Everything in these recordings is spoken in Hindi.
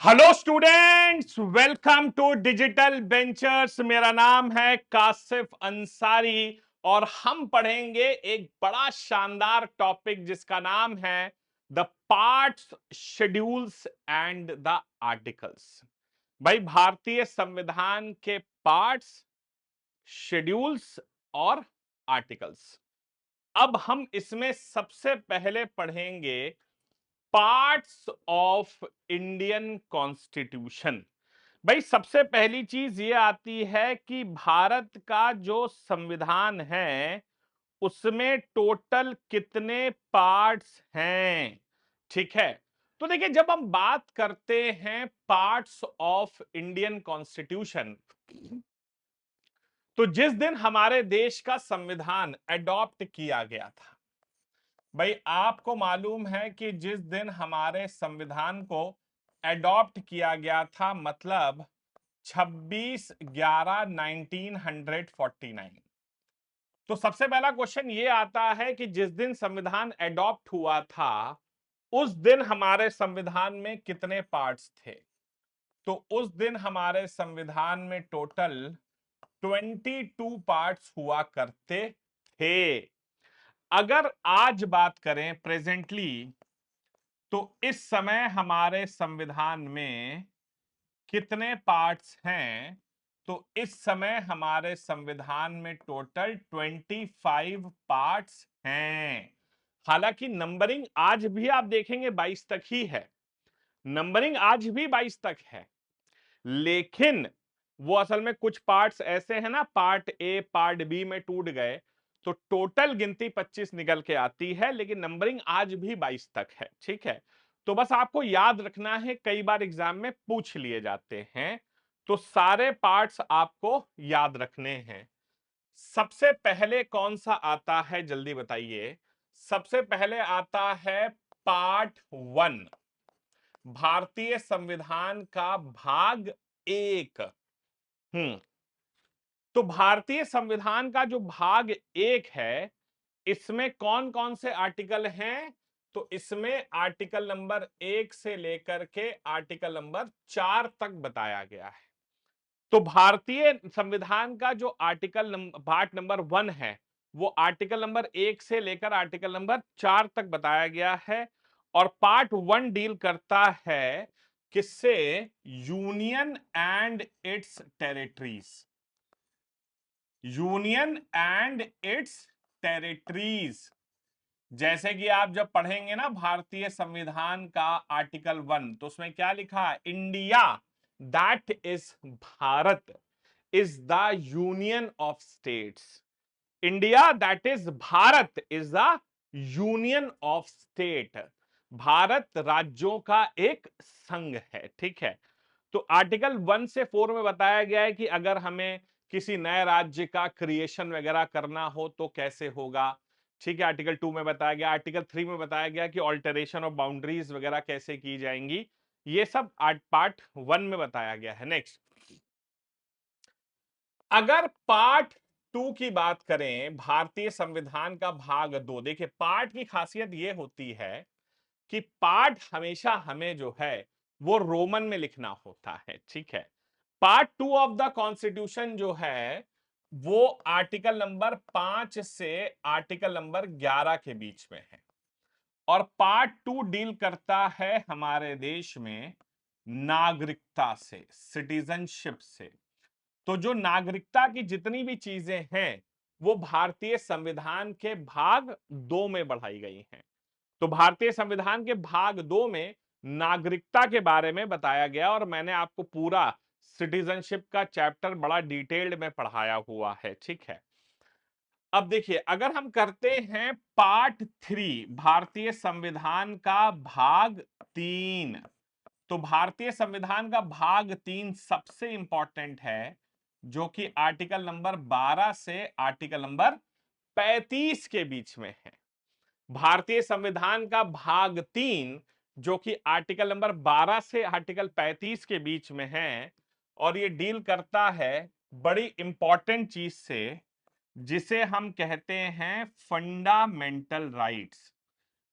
Hello students, welcome to digital ventures. मेरा नाम है कासिफ अंसारी और हम पढ़ेंगे एक बड़ा शानदार टॉपिक जिसका नाम है the parts, schedules and the articles. भाई, भारतीय संविधान के पार्ट्स, शेड्यूल्स और आर्टिकल्स। अब हम इसमें सबसे पहले पढ़ेंगे पार्ट्स ऑफ इंडियन कॉन्स्टिट्यूशन। भाई, सबसे पहली चीज ये आती है कि भारत का जो संविधान है उसमें टोटल कितने पार्ट्स हैं। ठीक है, तो देखिए, जब हम बात करते हैं पार्ट्स ऑफ इंडियन कॉन्स्टिट्यूशन, तो जिस दिन हमारे देश का संविधान अडॉप्ट किया गया था, भाई आपको मालूम है कि जिस दिन हमारे संविधान को एडॉप्ट किया गया था, मतलब 26/11/1949, तो सबसे पहला क्वेश्चन ये आता है कि जिस दिन संविधान एडॉप्ट हुआ था उस दिन हमारे संविधान में कितने पार्ट्स थे। तो उस दिन हमारे संविधान में टोटल 22 पार्ट्स हुआ करते थे। अगर आज बात करें प्रेजेंटली, तो इस समय हमारे संविधान में कितने पार्ट्स हैं। तो इस समय हमारे संविधान में टोटल 25 पार्ट्स हैं। हालांकि नंबरिंग आज भी आप देखेंगे 22 तक ही है, नंबरिंग आज भी 22 तक है, लेकिन वो असल में कुछ पार्ट्स ऐसे हैं ना, पार्ट ए पार्ट बी में टूट गए, तो टोटल गिनती 25 निकल के आती है, लेकिन नंबरिंग आज भी 22 तक है। ठीक है, तो बस आपको याद रखना है, कई बार एग्जाम में पूछ लिए जाते हैं, तो सारे पार्ट्स आपको याद रखने हैं। सबसे पहले कौन सा आता है, जल्दी बताइए। सबसे पहले आता है पार्ट 1, भारतीय संविधान का भाग 1। तो भारतीय संविधान का जो भाग 1 है, इसमें कौन कौन से आर्टिकल हैं। तो इसमें आर्टिकल नंबर 1 से लेकर के आर्टिकल नंबर 4 तक बताया गया है। तो भारतीय संविधान का जो आर्टिकल पार्ट नंबर 1 है, वो आर्टिकल नंबर 1 से लेकर आर्टिकल नंबर 4 तक बताया गया है। और पार्ट 1 डील करता है किससे? Union and it's territories. Union and it's territories. जैसे कि आप जब पढ़ेंगे ना भारतीय संविधान का आर्टिकल 1, तो उसमें क्या लिखा है? India, that is Bharat, is the union of states. India that is Bharat is the union of state. Bharat राज्यों का एक संघ है। ठीक है, तो आर्टिकल 1 से 4 में बताया गया है कि अगर हमें किसी नए राज्य का क्रिएशन वगैरह करना हो तो कैसे होगा। ठीक है, आर्टिकल 2 में बताया गया, आर्टिकल 3 में बताया गया कि ऑल्टरेशन ऑफ बाउंड्रीज वगैरह कैसे की जाएंगी। ये सब पार्ट 1 में बताया गया है। नेक्स्ट, अगर पार्ट 2 की बात करें, भारतीय संविधान का भाग 2, देखिए पार्ट की खासियत यह होती है कि पार्ट हमेशा हमें जो है वो रोमन में लिखना होता है। ठीक है, पार्ट 2 ऑफ द कॉन्स्टिट्यूशन जो है वो आर्टिकल नंबर 5 से आर्टिकल नंबर 11 के बीच में है। और पार्ट 2 डील करता है हमारे देश में नागरिकता से, सिटीजनशिप से। तो जो नागरिकता की जितनी भी चीजें हैं वो भारतीय संविधान के भाग 2 में बढ़ाई गई हैं। तो भारतीय संविधान के भाग 2 में नागरिकता के बारे में बताया गया, और मैंने आपको पूरा सिटीजनशिप का चैप्टर बड़ा डिटेल्ड में पढ़ाया हुआ है। ठीक है, अब देखिए, अगर हम करते हैं पार्ट 3, भारतीय संविधान का भाग 3, तो भारतीय संविधान का भाग 3 सबसे इंपॉर्टेंट है, जो कि आर्टिकल नंबर 12 से आर्टिकल नंबर 35 के बीच में है। भारतीय संविधान का भाग 3 जो कि आर्टिकल नंबर 12 से आर्टिकल 35 के बीच में है, और ये डील करता है बड़ी इंपॉर्टेंट चीज से, जिसे हम कहते हैं फंडामेंटल राइट्स,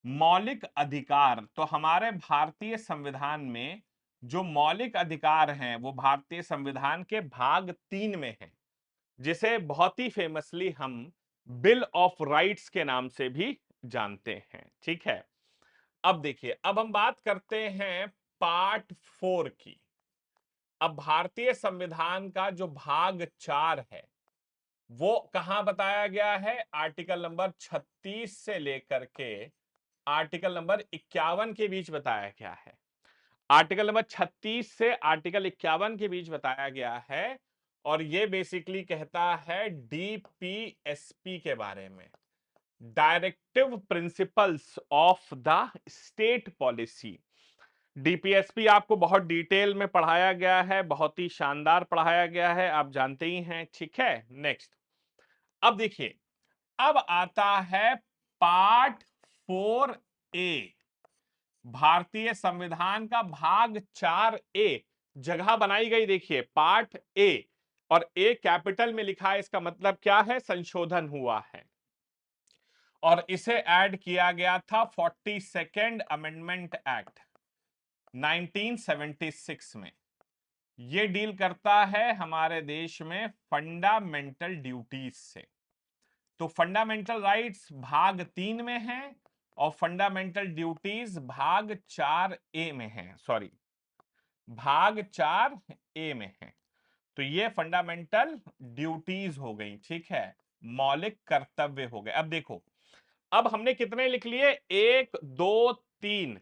मौलिक अधिकार। तो हमारे भारतीय संविधान में जो मौलिक अधिकार हैं वो भारतीय संविधान के भाग 3 में हैं, जिसे बहुत ही फेमसली हम बिल ऑफ राइट्स के नाम से भी जानते हैं। ठीक है, अब देखिए, अब हम बात करते हैं पार्ट 4 की। अब भारतीय संविधान का जो भाग 4 है वो कहां बताया गया है? आर्टिकल नंबर 36 से लेकर के आर्टिकल नंबर 51 के बीच बताया गया है। आर्टिकल नंबर 36 से आर्टिकल 51 के बीच बताया गया है, और ये बेसिकली कहता है डीपीएसपी के बारे में, directive principles of the state policy. DPSP आपको बहुत डिटेल में पढ़ाया गया है, बहुत ही शानदार पढ़ाया गया है, आप जानते ही हैं। ठीक है, नेक्स्ट। अब देखिए, अब आता है पार्ट 4A, भारतीय संविधान का भाग 4A। जगह बनाई गई, देखिए पार्ट ए, और ए कैपिटल में लिखा है, इसका मतलब क्या है? संशोधन हुआ है, और इसे ऐड किया गया था 42nd अमेंडमेंट एक्ट 1976 में। ये डील करता है हमारे देश में फंडामेंटल ड्यूटीज से। तो फंडामेंटल राइट्स भाग 3 में है, और फंडामेंटल ड्यूटीज भाग 4A में है, सॉरी भाग 4A में है। तो ये फंडामेंटल ड्यूटीज हो गई। ठीक है, मौलिक कर्तव्य हो गए। अब देखो, अब हमने कितने लिख लिए? 1 2 3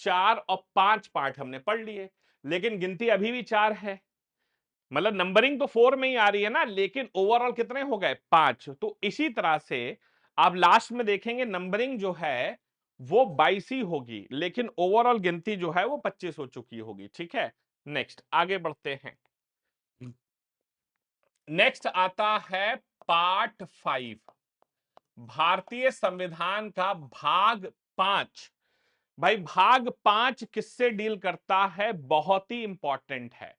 4 और 5 पार्ट हमने पढ़ लिए, लेकिन गिनती अभी भी 4 है। मतलब नंबरिंग तो 4 में ही आ रही है ना, लेकिन ओवरऑल कितने हो गए? 5। तो इसी तरह से आप लास्ट में देखेंगे नंबरिंग जो है वो 22 ही होगी, लेकिन ओवरऑल गिनती जो है वो 25 हो चुकी होगी। ठीक है, नेक्स्ट आगे बढ़ते हैं। नेक्स्ट आता है पार्ट 5, भारतीय संविधान का भाग 5। भाई भाग 5 किससे डील करता है? बहुत ही इंपॉर्टेंट है।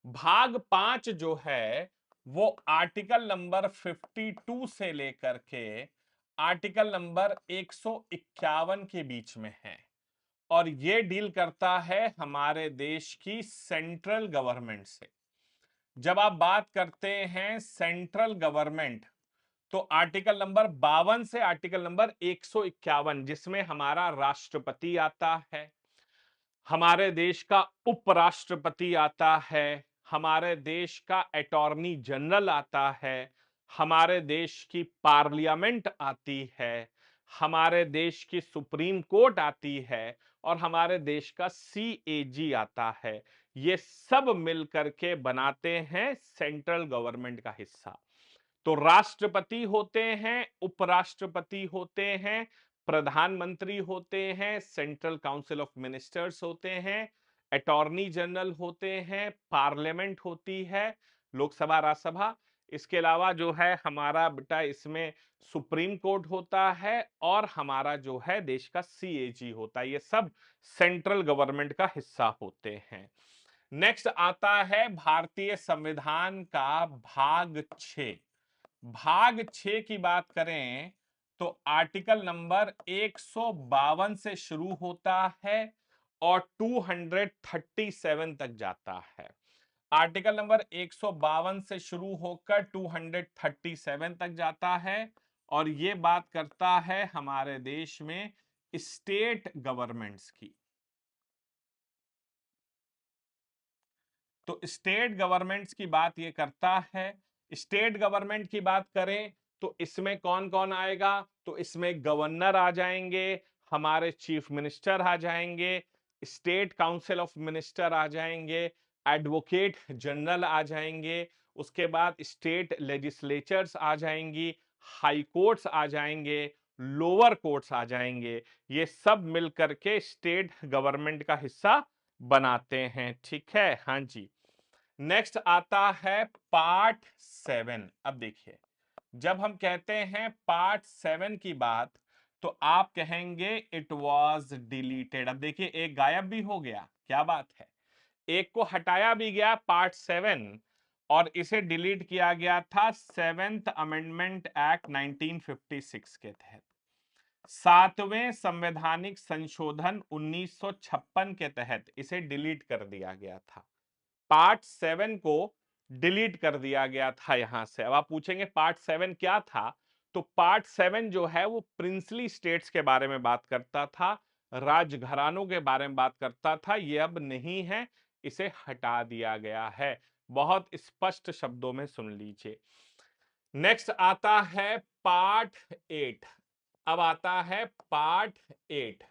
भाग 5 जो है वो आर्टिकल नंबर 52 से लेकर के आर्टिकल नंबर 151 के बीच में है, और ये डील करता है हमारे देश की सेंट्रल गवर्नमेंट से। जब आप बात करते हैं सेंट्रल गवर्नमेंट, तो आर्टिकल नंबर 52 से आर्टिकल नंबर 151, जिसमें हमारा राष्ट्रपति आता है, हमारे देश का उपराष्ट्रपति आता है, हमारे देश का अटॉर्नी जनरल आता है, हमारे देश की पार्लियामेंट आती है, हमारे देश की सुप्रीम कोर्ट आती है, और हमारे देश का सीएजी आता है। ये सब मिलकर के बनाते हैं सेंट्रल गवर्नमेंट का हिस्सा। तो राष्ट्रपति होते हैं, उपराष्ट्रपति होते हैं, प्रधानमंत्री होते हैं, सेंट्रल काउंसिल ऑफ मिनिस्टर्स होते हैं, अटॉर्नी जनरल होते हैं, पार्लियामेंट होती है, लोकसभा राज्यसभा। इसके अलावा जो है हमारा बेटा इसमें सुप्रीम कोर्ट होता है, और हमारा जो है देश का सीएजी होता है। ये सब सेंट्रल गवर्नमेंट का हिस्सा होते हैं। नेक्स्ट आता है भारतीय संविधान का भाग 6। भाग 6 की बात करें तो आर्टिकल नंबर 152 से शुरू होता है और 237 तक जाता है। आर्टिकल नंबर 152 से शुरू होकर 237 तक जाता है, और ये बात करता है हमारे देश में स्टेट गवर्नमेंट्स की। तो स्टेट गवर्नमेंट्स की बात ये करता है। स्टेट गवर्नमेंट की बात करें तो इसमें कौन कौन आएगा? तो इसमें गवर्नर आ जाएंगे, हमारे चीफ मिनिस्टर आ जाएंगे, स्टेट काउंसिल ऑफ मिनिस्टर आ जाएंगे, एडवोकेट जनरल आ जाएंगे, उसके बाद स्टेट लेजिस्लेचर्स आ जाएंगी, हाई कोर्ट्स आ जाएंगे, लोअर कोर्ट्स आ जाएंगे। ये सब मिलकर के स्टेट गवर्नमेंट का हिस्सा बनाते हैं। ठीक है, हाँ जी। नेक्स्ट आता है पार्ट 7। अब देखिए, जब हम कहते हैं पार्ट 7 की बात, तो आप कहेंगे इट वॉज डिलीटेड। अब देखिए, एक गायब भी हो गया, क्या बात है, एक को हटाया भी गया पार्ट 7, और इसे डिलीट किया गया था 7th अमेंडमेंट एक्ट 1956 के तहत। सातवें संवैधानिक संशोधन 1956 के तहत इसे डिलीट कर दिया गया था। पार्ट 7 को डिलीट कर दिया गया था यहां से। अब आप पूछेंगे पार्ट 7 क्या था? तो पार्ट 7 जो है वो प्रिंसली स्टेट्स के बारे में बात करता था, राजघरानों के बारे में बात करता था। ये अब नहीं है, इसे हटा दिया गया है। बहुत स्पष्ट शब्दों में सुन लीजिए। नेक्स्ट आता है पार्ट 8। अब आता है पार्ट 8।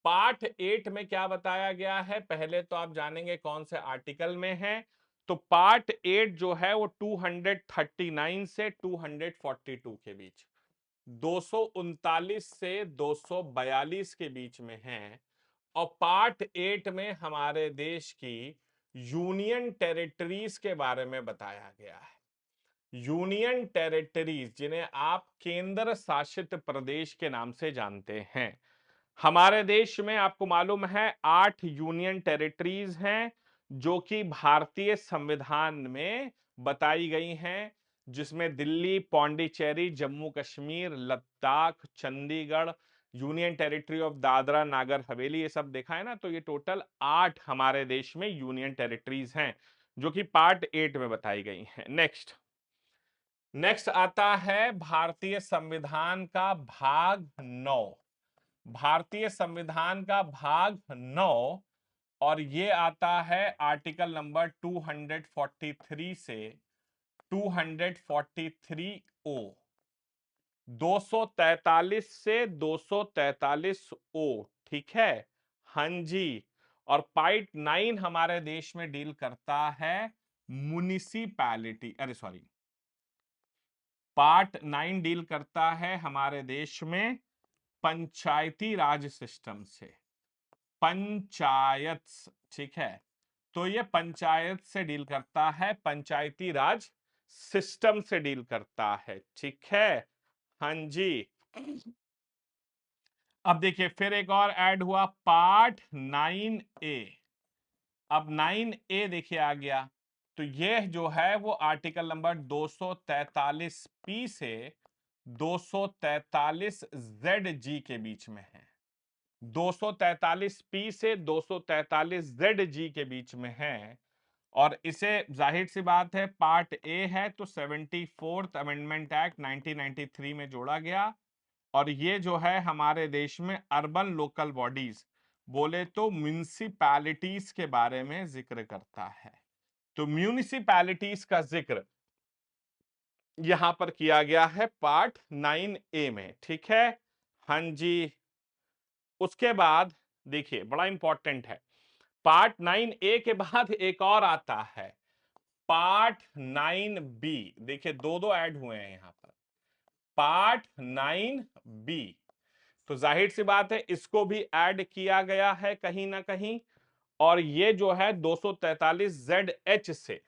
पार्ट 8 में क्या बताया गया है, पहले तो आप जानेंगे कौन से आर्टिकल में है। तो पार्ट 8 जो है वो 239 से 242 के बीच, 239 से 242 के बीच में है। और पार्ट 8 में हमारे देश की यूनियन टेरिटरीज के बारे में बताया गया है। यूनियन टेरिटरीज, जिन्हें आप केंद्र शासित प्रदेश के नाम से जानते हैं। हमारे देश में आपको मालूम है 8 यूनियन टेरिटरीज हैं जो कि भारतीय संविधान में बताई गई हैं, जिसमें Delhi, Pondicherry, Jammu Kashmir, Ladakh, Chandigarh, union territory of Dadra Nagar Haveli, ये सब देखा है ना। तो ये टोटल 8 हमारे देश में यूनियन टेरिटरीज हैं जो कि पार्ट 8 में बताई गई हैं। नेक्स्ट आता है भारतीय संविधान का भाग 9। भारतीय संविधान का भाग 9, और ये आता है आर्टिकल नंबर 243 से 243 ओ, 243 से 243 ओ, ठीक है। हाँ जी। और पार्ट 9 हमारे देश में डील करता है म्युनिसिपैलिटी, अरे सॉरी, पार्ट 9 डील करता है हमारे देश में पंचायती राज सिस्टम से, पंचायत, ठीक है। तो ये पंचायत से डील करता है, पंचायती राज सिस्टम से डील करता है, ठीक है। हाँ जी। अब देखिए फिर एक और ऐड हुआ पार्ट 9A। अब 9A देखिए आ गया। तो ये जो है वो आर्टिकल नंबर 243 से 243 ZG के बीच में है। 243 से 243 ZG के बीच में है। और इसे जाहिर सी बात है पार्ट ए है तो 74th अमेंडमेंट एक्ट 1993 में जोड़ा गया। और ये जो है हमारे देश में अर्बन लोकल बॉडीज, बोले तो म्यूनिसिपैलिटीज के बारे में जिक्र करता है। तो म्यूनिसिपैलिटीज का जिक्र यहां पर किया गया है पार्ट 9A में, ठीक है। हाँ जी। उसके बाद देखिए बड़ा इंपॉर्टेंट है, पार्ट 9A के बाद एक और आता है पार्ट 9B। देखिए दो दो ऐड हुए हैं यहां पर, पार्ट 9B। तो जाहिर सी बात है इसको भी ऐड किया गया है कहीं ना कहीं। और ये जो है 243 ZH से,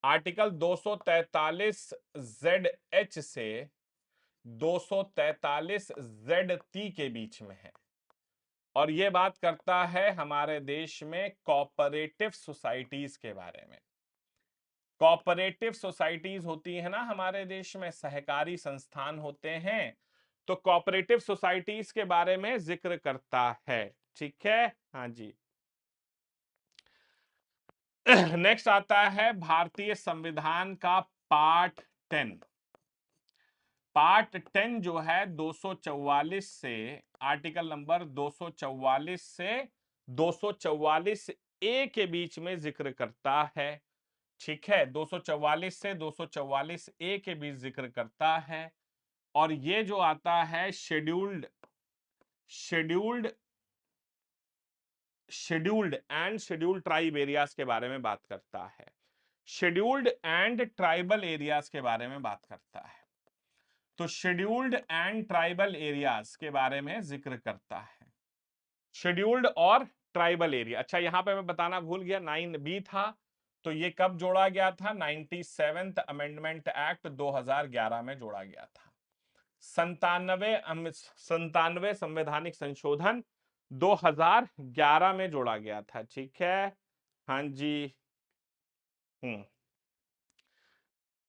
आर्टिकल 243 ZH से 243 ZT के बीच में है। और ये बात करता है हमारे देश में कोऑपरेटिव सोसाइटीज के बारे में। कोऑपरेटिव सोसाइटीज होती है ना हमारे देश में, सहकारी संस्थान होते हैं। तो कोऑपरेटिव सोसाइटीज के बारे में जिक्र करता है, ठीक है। हाँ जी। नेक्स्ट आता है भारतीय संविधान का पार्ट 10। पार्ट 10 जो है 244 से, आर्टिकल नंबर 244 से 244 ए के बीच में जिक्र करता है, ठीक है। 244 से 244 ए के बीच जिक्र करता है। और ये जो आता है scheduled scheduled scheduled and scheduled tribe areas के बारे में बात करता है। शेड्यूल्ड एंड ट्राइबल एरियाज के बारे में बात करता है। तो शेड्यूल्ड एंड ट्राइबल एरियाज के बारे में जिक्र करता है। शेड्यूल्ड और ट्राइबल एरिया, अच्छा यहां पे मैं बताना भूल गया, 9B था। तो ये कब जोड़ा गया था? 97th अमेंडमेंट एक्ट 2011 में जोड़ा गया था। 97 संवैधानिक संशोधन 2011 में जोड़ा गया था, ठीक है। हाँ जी।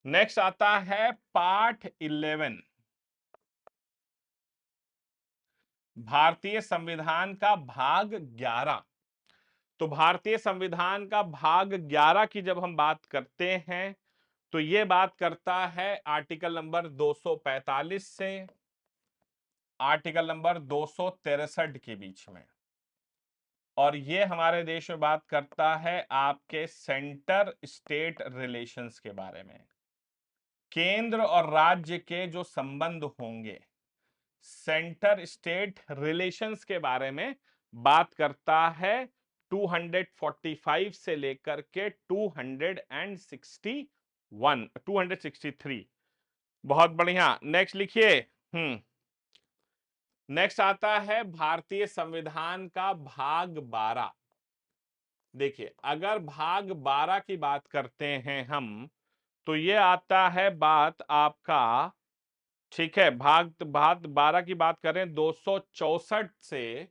नेक्स्ट आता है पार्ट 11। भारतीय संविधान का भाग 11। तो भारतीय संविधान का भाग 11 की जब हम बात करते हैं तो ये बात करता है आर्टिकल नंबर 245 से आर्टिकल नंबर 263 के बीच में, और ये हमारे देश में बात करता है आपके सेंटर स्टेट रिलेशंस के बारे में। केंद्र और राज्य के जो संबंध होंगे, सेंटर स्टेट रिलेशंस के बारे में बात करता है 245 से लेकर के 263। बहुत बढ़िया, नेक्स्ट लिखिए। नेक्स्ट आता है भारतीय संविधान का भाग 12। देखिए, अगर भाग 12 की बात करते हैं हम तो ये आता है बात आपका, ठीक है, भाग भाग 12 की बात करें 264 से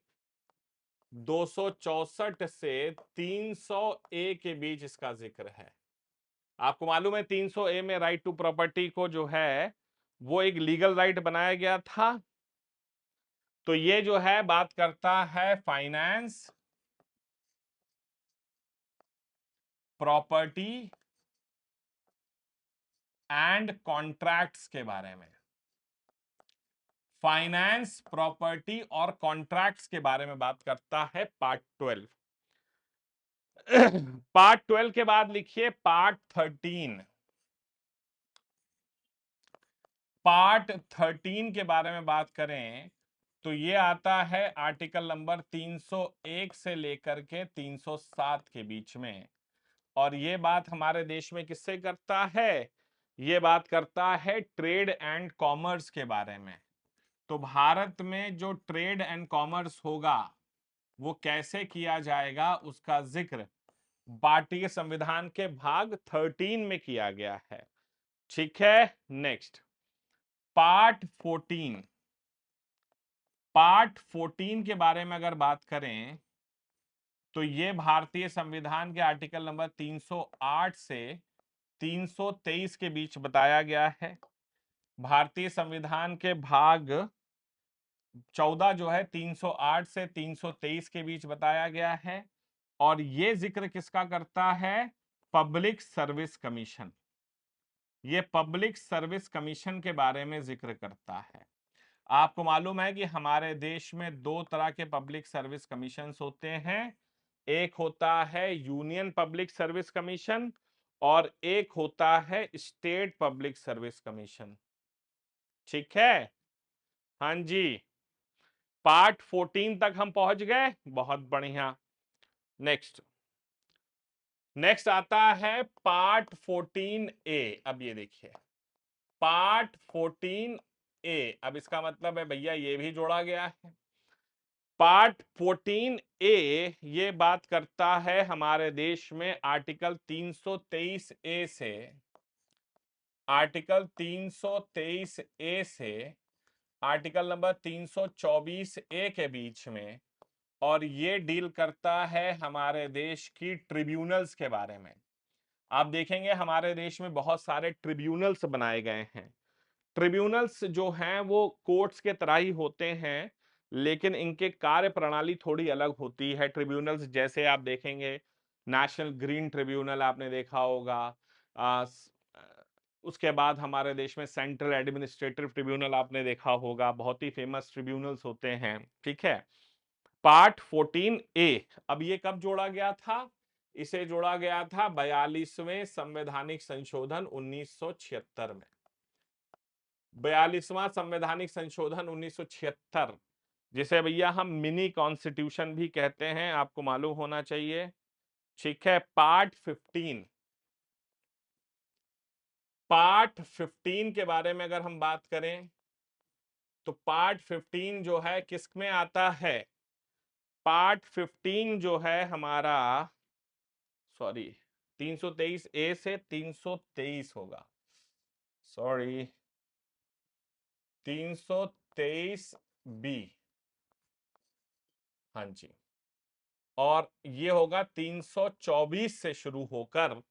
300 ए के बीच इसका जिक्र है। आपको मालूम है 300 ए में राइट टू प्रॉपर्टी को जो है वो एक लीगल राइट बनाया गया था। तो ये जो है बात करता है फाइनेंस, प्रॉपर्टी एंड कॉन्ट्रैक्ट्स के बारे में। फाइनेंस, प्रॉपर्टी और कॉन्ट्रैक्ट्स के बारे में बात करता है पार्ट 12। पार्ट 12 के बाद लिखिए पार्ट 13। पार्ट 13 के बारे में बात करें तो ये आता है आर्टिकल नंबर 301 से लेकर के 307 के बीच में, और ये बात हमारे देश में किससे करता है, ये बात करता है ट्रेड एंड कॉमर्स के बारे में। तो भारत में जो ट्रेड एंड कॉमर्स होगा वो कैसे किया जाएगा उसका जिक्र भारतीय संविधान के भाग 13 में किया गया है। ठीक है, नेक्स्ट पार्ट 14। पार्ट 14 के बारे में अगर बात करें तो ये भारतीय संविधान के आर्टिकल नंबर 308 से 323 के बीच बताया गया है। भारतीय संविधान के भाग 14 जो है 308 से 323 के बीच बताया गया है, और ये जिक्र किसका करता है, पब्लिक सर्विस कमीशन। ये पब्लिक सर्विस कमीशन के बारे में जिक्र करता है। आपको मालूम है कि हमारे देश में दो तरह के पब्लिक सर्विस कमीशन होते हैं, एक होता है यूनियन पब्लिक सर्विस कमीशन और एक होता है स्टेट पब्लिक सर्विस कमीशन। ठीक है, हाँ जी, पार्ट 14 तक हम पहुंच गए, बहुत बढ़िया। नेक्स्ट नेक्स्ट आता है पार्ट 14A। अब ये देखिए पार्ट 14A, अब इसका मतलब है भैया ये भी जोड़ा गया है। पार्ट 14A ये बात करता है हमारे देश में आर्टिकल 323A से, आर्टिकल 323A से आर्टिकल नंबर 324A के बीच में, और ये डील करता है हमारे देश की ट्रिब्यूनल्स के बारे में। आप देखेंगे हमारे देश में बहुत सारे ट्रिब्यूनल्स बनाए गए हैं। ट्रिब्यूनल्स जो हैं वो कोर्ट्स के तरह ही होते हैं, लेकिन इनके कार्य प्रणाली थोड़ी अलग होती है। ट्रिब्यूनल्स जैसे आप देखेंगे नेशनल ग्रीन ट्रिब्यूनल आपने देखा होगा, उसके बाद हमारे देश में सेंट्रल एडमिनिस्ट्रेटिव ट्रिब्यूनल आपने देखा होगा, बहुत ही फेमस ट्रिब्यूनल्स होते हैं। ठीक है, पार्ट 14A अब ये कब जोड़ा गया था, इसे जोड़ा गया था 42वें संवैधानिक संशोधन 1976 में। 42वां संवैधानिक संशोधन 1976, जिसे भैया हम मिनी कॉन्स्टिट्यूशन भी कहते हैं, आपको मालूम होना चाहिए। ठीक है, पार्ट 15। पार्ट 15 के बारे में अगर हम बात करें तो पार्ट 15 जो है किस में आता है, पार्ट 15 जो है हमारा, सॉरी 323A से 323 होगा, सॉरी 323B, हाँ जी, और ये होगा 324 से शुरू होकर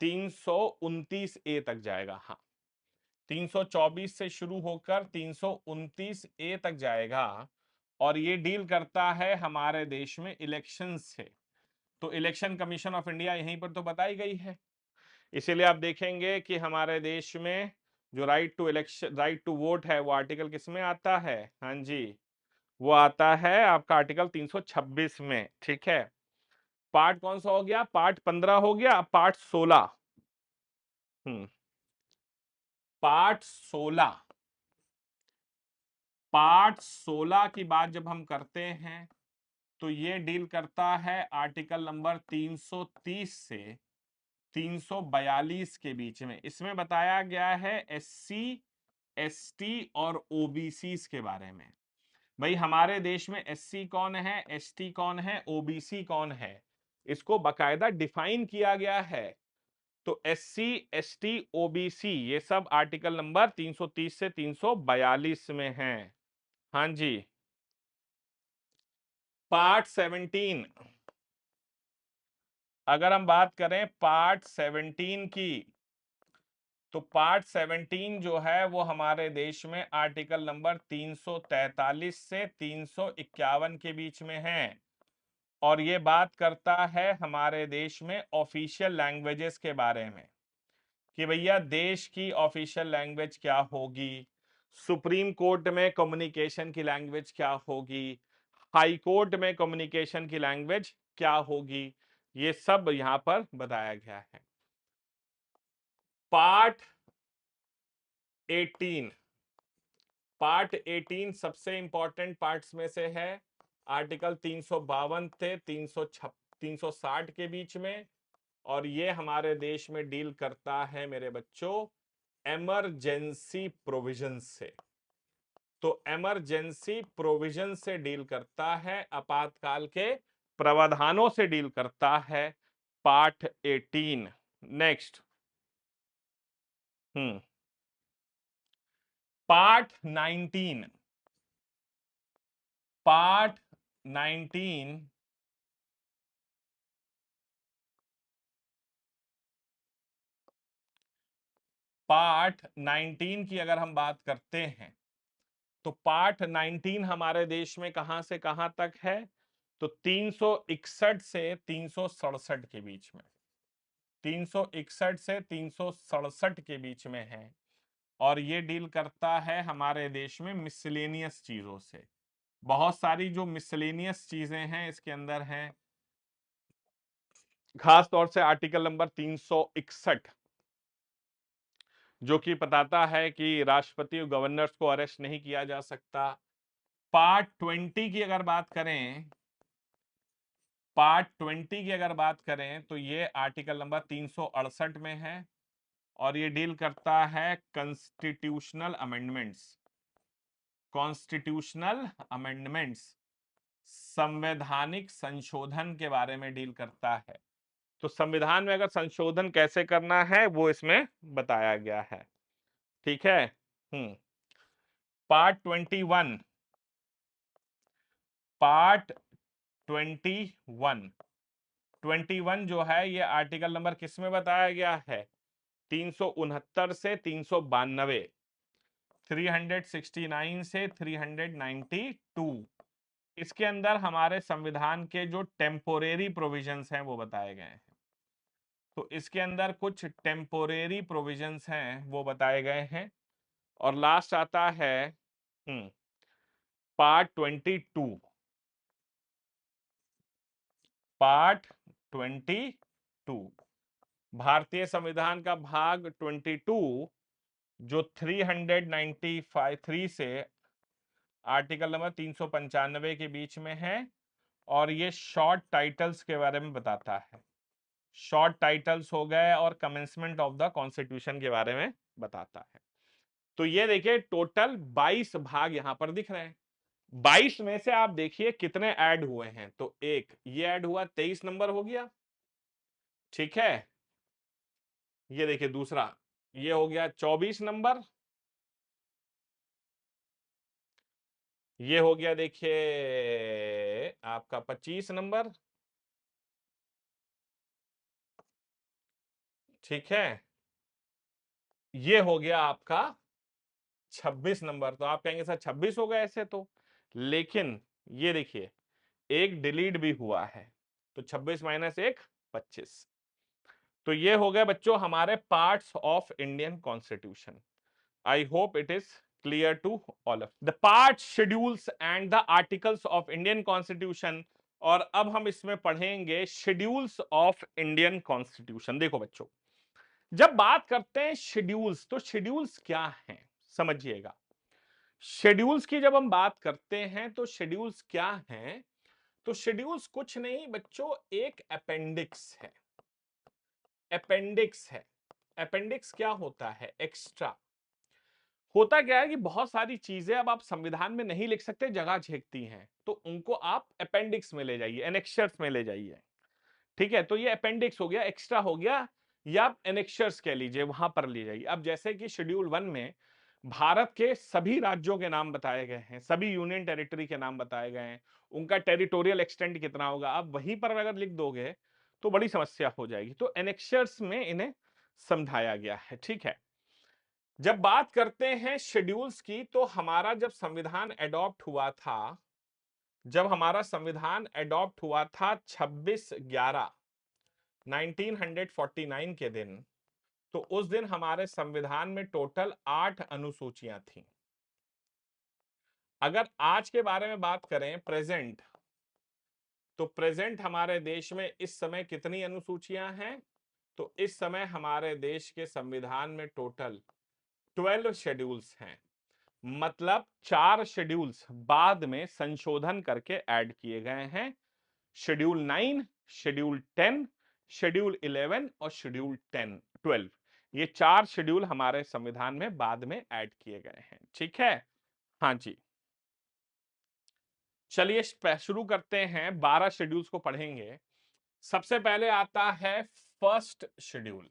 329A तक जाएगा। हाँ, 324 से शुरू होकर 329A तक जाएगा, और ये डील करता है हमारे देश में इलेक्शन से। तो इलेक्शन कमीशन ऑफ इंडिया यहीं पर तो बताई गई है। इसीलिए आप देखेंगे कि हमारे देश में जो right to election, right to vote है, वो आर्टिकल किस में आता है? हाँ जी, वो आता है आपका आर्टिकल 326 में। ठीक है, पार्ट कौन सा हो गया? पार्ट 15 हो गया, पार्ट 16। पार्ट 16, पार्ट 16 की बात जब हम करते हैं तो ये डील करता है आर्टिकल नंबर 330 से 342 के बीच में। इसमें बताया गया है एससी, एसटी और ओबीसी के बारे में। भाई हमारे देश में एससी कौन है, एसटी कौन है, ओबीसी कौन है, इसको बकायदा डिफाइन किया गया है। तो एससी, एसटी, ओबीसी ये सब आर्टिकल नंबर 330 से 342 में हैं। हाँ जी। पार्ट 17, अगर हम बात करें पार्ट 17 की, तो पार्ट 17 जो है वो हमारे देश में आर्टिकल नंबर 343 से 351 के बीच में है। और ये बात करता है हमारे देश में ऑफिशियल लैंग्वेजेस के बारे में कि भैया देश की ऑफिशियल लैंग्वेज क्या होगी, सुप्रीम कोर्ट में कम्युनिकेशन की लैंग्वेज क्या होगी, हाई कोर्ट में कम्युनिकेशन की लैंग्वेज क्या होगी, ये सब यहां पर बताया गया है। पार्ट 18, पार्ट 18 सबसे इंपॉर्टेंट पार्ट्स में से है। आर्टिकल 352 से 360 के बीच में। और ये हमारे देश में डील करता है मेरे बच्चों इमरजेंसी प्रोविजन से। तो इमरजेंसी प्रोविजन से डील करता है, आपातकाल के प्रावधानों से डील करता है part 18। Next, part 19, part 19, part 19 की अगर हम बात करते हैं तो पार्ट 19 हमारे देश में कहां से कहां तक है? तो 361 से 367 के बीच में, 361 से 367 के बीच में है। और ये डील करता है हमारे देश में मिसलेनियस चीजों से। बहुत सारी जो मिसलेनियस चीजें हैं इसके अंदर हैं, खास तौर से आर्टिकल नंबर 361 जो कि बताता है कि राष्ट्रपति और गवर्नर्स को अरेस्ट नहीं किया जा सकता। पार्ट 20 की अगर बात करें, पार्ट 20 की अगर बात करें तो ये आर्टिकल नंबर 368 में है। और ये डील करता है कॉन्स्टिट्यूशनल अमेंडमेंट्स, कॉन्स्टिट्यूशनल अमेंडमेंट्स, संवैधानिक संशोधन के बारे में डील करता है। तो संविधान में अगर संशोधन कैसे करना है वो इसमें बताया गया है। ठीक है। पार्ट 21, पार्ट 21, 21 जो है ये आर्टिकल नंबर किस में बताया गया है? 369 से 392, 369 से 392। इसके अंदर हमारे संविधान के जो टेम्पोरेरी प्रोविजंस हैं वो बताए गए हैं। तो इसके अंदर कुछ टेम्पोरेरी प्रोविजंस हैं वो बताए गए हैं। और लास्ट आता है पार्ट 22, पार्ट 22, भारतीय संविधान का भाग 22 जो 395 से आर्टिकल नंबर 395 के बीच में है। और ये शॉर्ट टाइटल्स के बारे में बताता है, शॉर्ट टाइटल्स हो गए और कमेंसमेंट ऑफ द कॉन्स्टिट्यूशन के बारे में बताता है। तो ये देखिए टोटल 22 भाग यहां पर दिख रहे हैं। 22 में से आप देखिए कितने ऐड हुए हैं। तो एक ये ऐड हुआ, 23 नंबर हो गया। ठीक है, ये देखिए दूसरा ये हो गया 24 नंबर। ये हो गया देखिए आपका 25 नंबर। ठीक है, ये हो गया आपका 26 नंबर। तो आप कहेंगे सर 26 हो गए ऐसे तो, लेकिन ये देखिए एक डिलीट भी हुआ है, तो 26 माइनस 1 25। तो ये हो गए बच्चों हमारे parts of Indian constitution. I hope it is clear to all of the part schedules and the articles of Indian constitution. और अब हम इसमें पढ़ेंगे शेड्यूल्स ऑफ इंडियन कॉन्स्टिट्यूशन। देखो बच्चों, जब बात करते हैं शेड्यूल्स, तो शेड्यूल्स क्या हैं समझिएगा। शेड्यूल्स की जब हम बात करते हैं तो शेड्यूल्स क्या हैं, तो शेड्यूल्स कुछ नहीं बच्चों, एक अपेंडिक्स है। अपेंडिक्स है। अपेंडिक्स क्या होता है? एक्स्ट्रा। होता क्या है कि बहुत सारी चीजें अब आप संविधान में नहीं लिख सकते, जगह झेकती हैं, तो उनको आप अपेंडिक्स में ले जाइए, एनेक्शर्स में ले जाइए। ठीक है, तो ये अपेंडिक्स हो गया, एक्स्ट्रा हो गया, या आप एनेक्शर्स कह लीजिए, वहां पर ले जाइए। अब जैसे कि शेड्यूल 1 में भारत के सभी राज्यों के नाम बताए गए हैं, सभी यूनियन टेरिटरी के नाम बताए गए हैं, उनका टेरिटोरियल एक्सटेंट कितना होगा। आप वहीं पर अगर लिख दोगे तो बड़ी समस्या हो जाएगी, तो एनेक्शर्स में इन्हें समझाया गया है। ठीक है, जब बात करते हैं शेड्यूल्स की, तो हमारा जब संविधान एडॉप्ट हुआ था, जब हमारा संविधान एडॉप्ट हुआ था 26/11 1949 के दिन, तो उस दिन हमारे संविधान में टोटल 8 अनुसूचियां थी। अगर आज के बारे में बात करें प्रेजेंट, तो प्रेजेंट हमारे देश में इस समय कितनी अनुसूचियां हैं? तो इस समय हमारे देश के संविधान में टोटल 12 शेड्यूल्स हैं। मतलब 4 शेड्यूल्स बाद में संशोधन करके ऐड किए गए हैं। शेड्यूल 9, शेड्यूल 10, शेड्यूल 11 और शेड्यूल 12। ये 4 शेड्यूल हमारे संविधान में बाद में ऐड किए गए हैं। ठीक है, हाँ जी। चलिए शुरू करते हैं, 12 शेड्यूल्स को पढ़ेंगे। सबसे पहले आता है फर्स्ट शेड्यूल।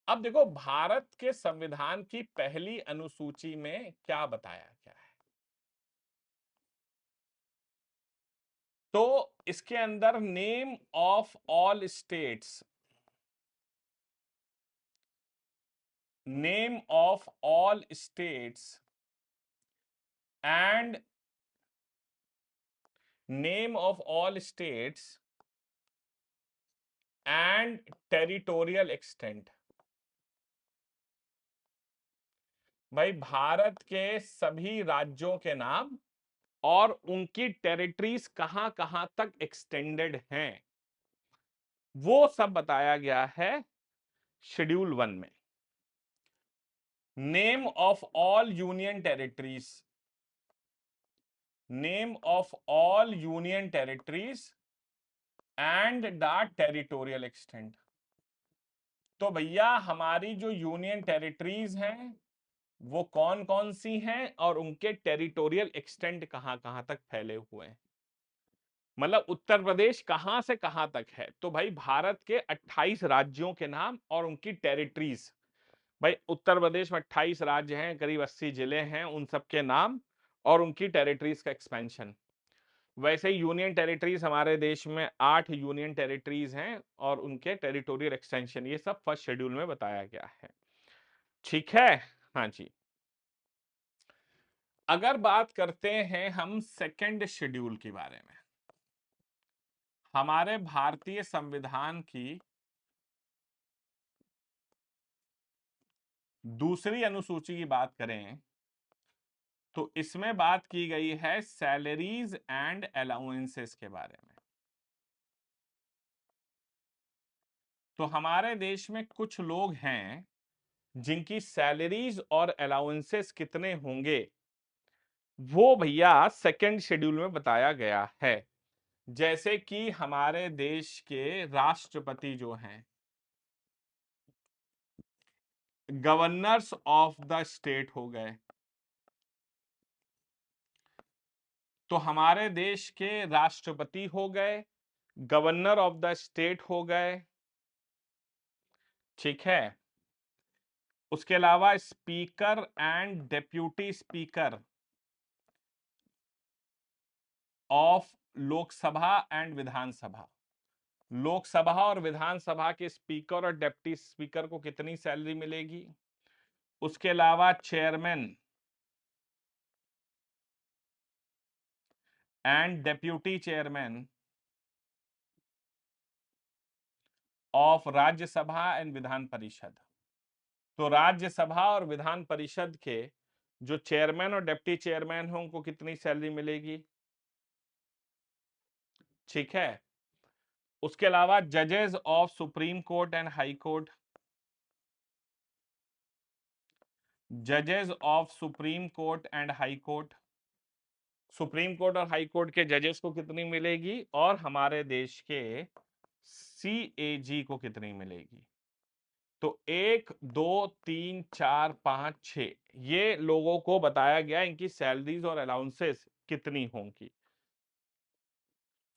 अब देखो भारत के संविधान की पहली अनुसूची में क्या बताया गया है, तो इसके अंदर name of all states, name of all states and name of all states and territorial extent. भाई भारत के सभी राज्यों के नाम और उनकी टेरिटरीज कहां कहां तक एक्सटेंडेड हैं, वो सब बताया गया है शेड्यूल 1 में। Name of all union territories, name of all union territories and the territorial extent. तो भैया हमारी जो यूनियन टेरिटरीज हैं वो कौन कौन सी हैं और उनके टेरिटोरियल एक्सटेंट कहां कहां तक फैले हुए हैं, मतलब उत्तर प्रदेश कहां से कहां तक है। तो भाई भारत के 28 राज्यों के नाम और उनकी टेरिटरीज। भाई उत्तर प्रदेश में 28 राज्य हैं, करीब 80 जिले हैं, उन सबके नाम और उनकी टेरिटरीज का एक्सपेंशन। वैसे ही यूनियन टेरिटरीज हमारे देश में 8 यूनियन टेरिटरीज हैं और उनके टेरिटोरियल एक्सटेंशन, ये सब फर्स्ट शेड्यूल में बताया गया है। ठीक है, हाँ जी। अगर बात करते हैं हम सेकंड शेड्यूल के बारे में, हमारे भारतीय संविधान की दूसरी अनुसूची की बात करें, तो इसमें बात की गई है सैलरीज एंड अलाउंसेस के बारे में। तो हमारे देश में कुछ लोग हैं जिनकी सैलरीज और अलाउंसेस कितने होंगे, वो भैया सेकंड शेड्यूल में बताया गया है। जैसे कि हमारे देश के राष्ट्रपति जो हैं, गवर्नर्स ऑफ द स्टेट हो गए, तो हमारे देश के राष्ट्रपति हो गए, गवर्नर ऑफ द स्टेट हो गए। ठीक है, उसके अलावा speaker and deputy speaker of Lok Sabha and Vidhan Sabha. Lok Sabha और विधानसभा के स्पीकर और डेप्टी स्पीकर को कितनी सैलरी मिलेगी। उसके अलावा chairman, and deputy chairman of Rajya Sabha and Vidhan Parishad. तो राज्यसभा और विधान परिषद के जो चेयरमैन और डिप्टी चेयरमैन हैं उनको कितनी सैलरी मिलेगी? ठीक है। उसके अलावा जजेस of supreme court and high court, जजेस of supreme court and high court, supreme court और हाई कोर्ट के जजेस को कितनी मिलेगी, और हमारे देश के CAG को कितनी मिलेगी? तो 1 2 3 4 5 6 ये लोगों को बताया गया इनकी सैलरीज और अलाउंसेस कितनी होंगी।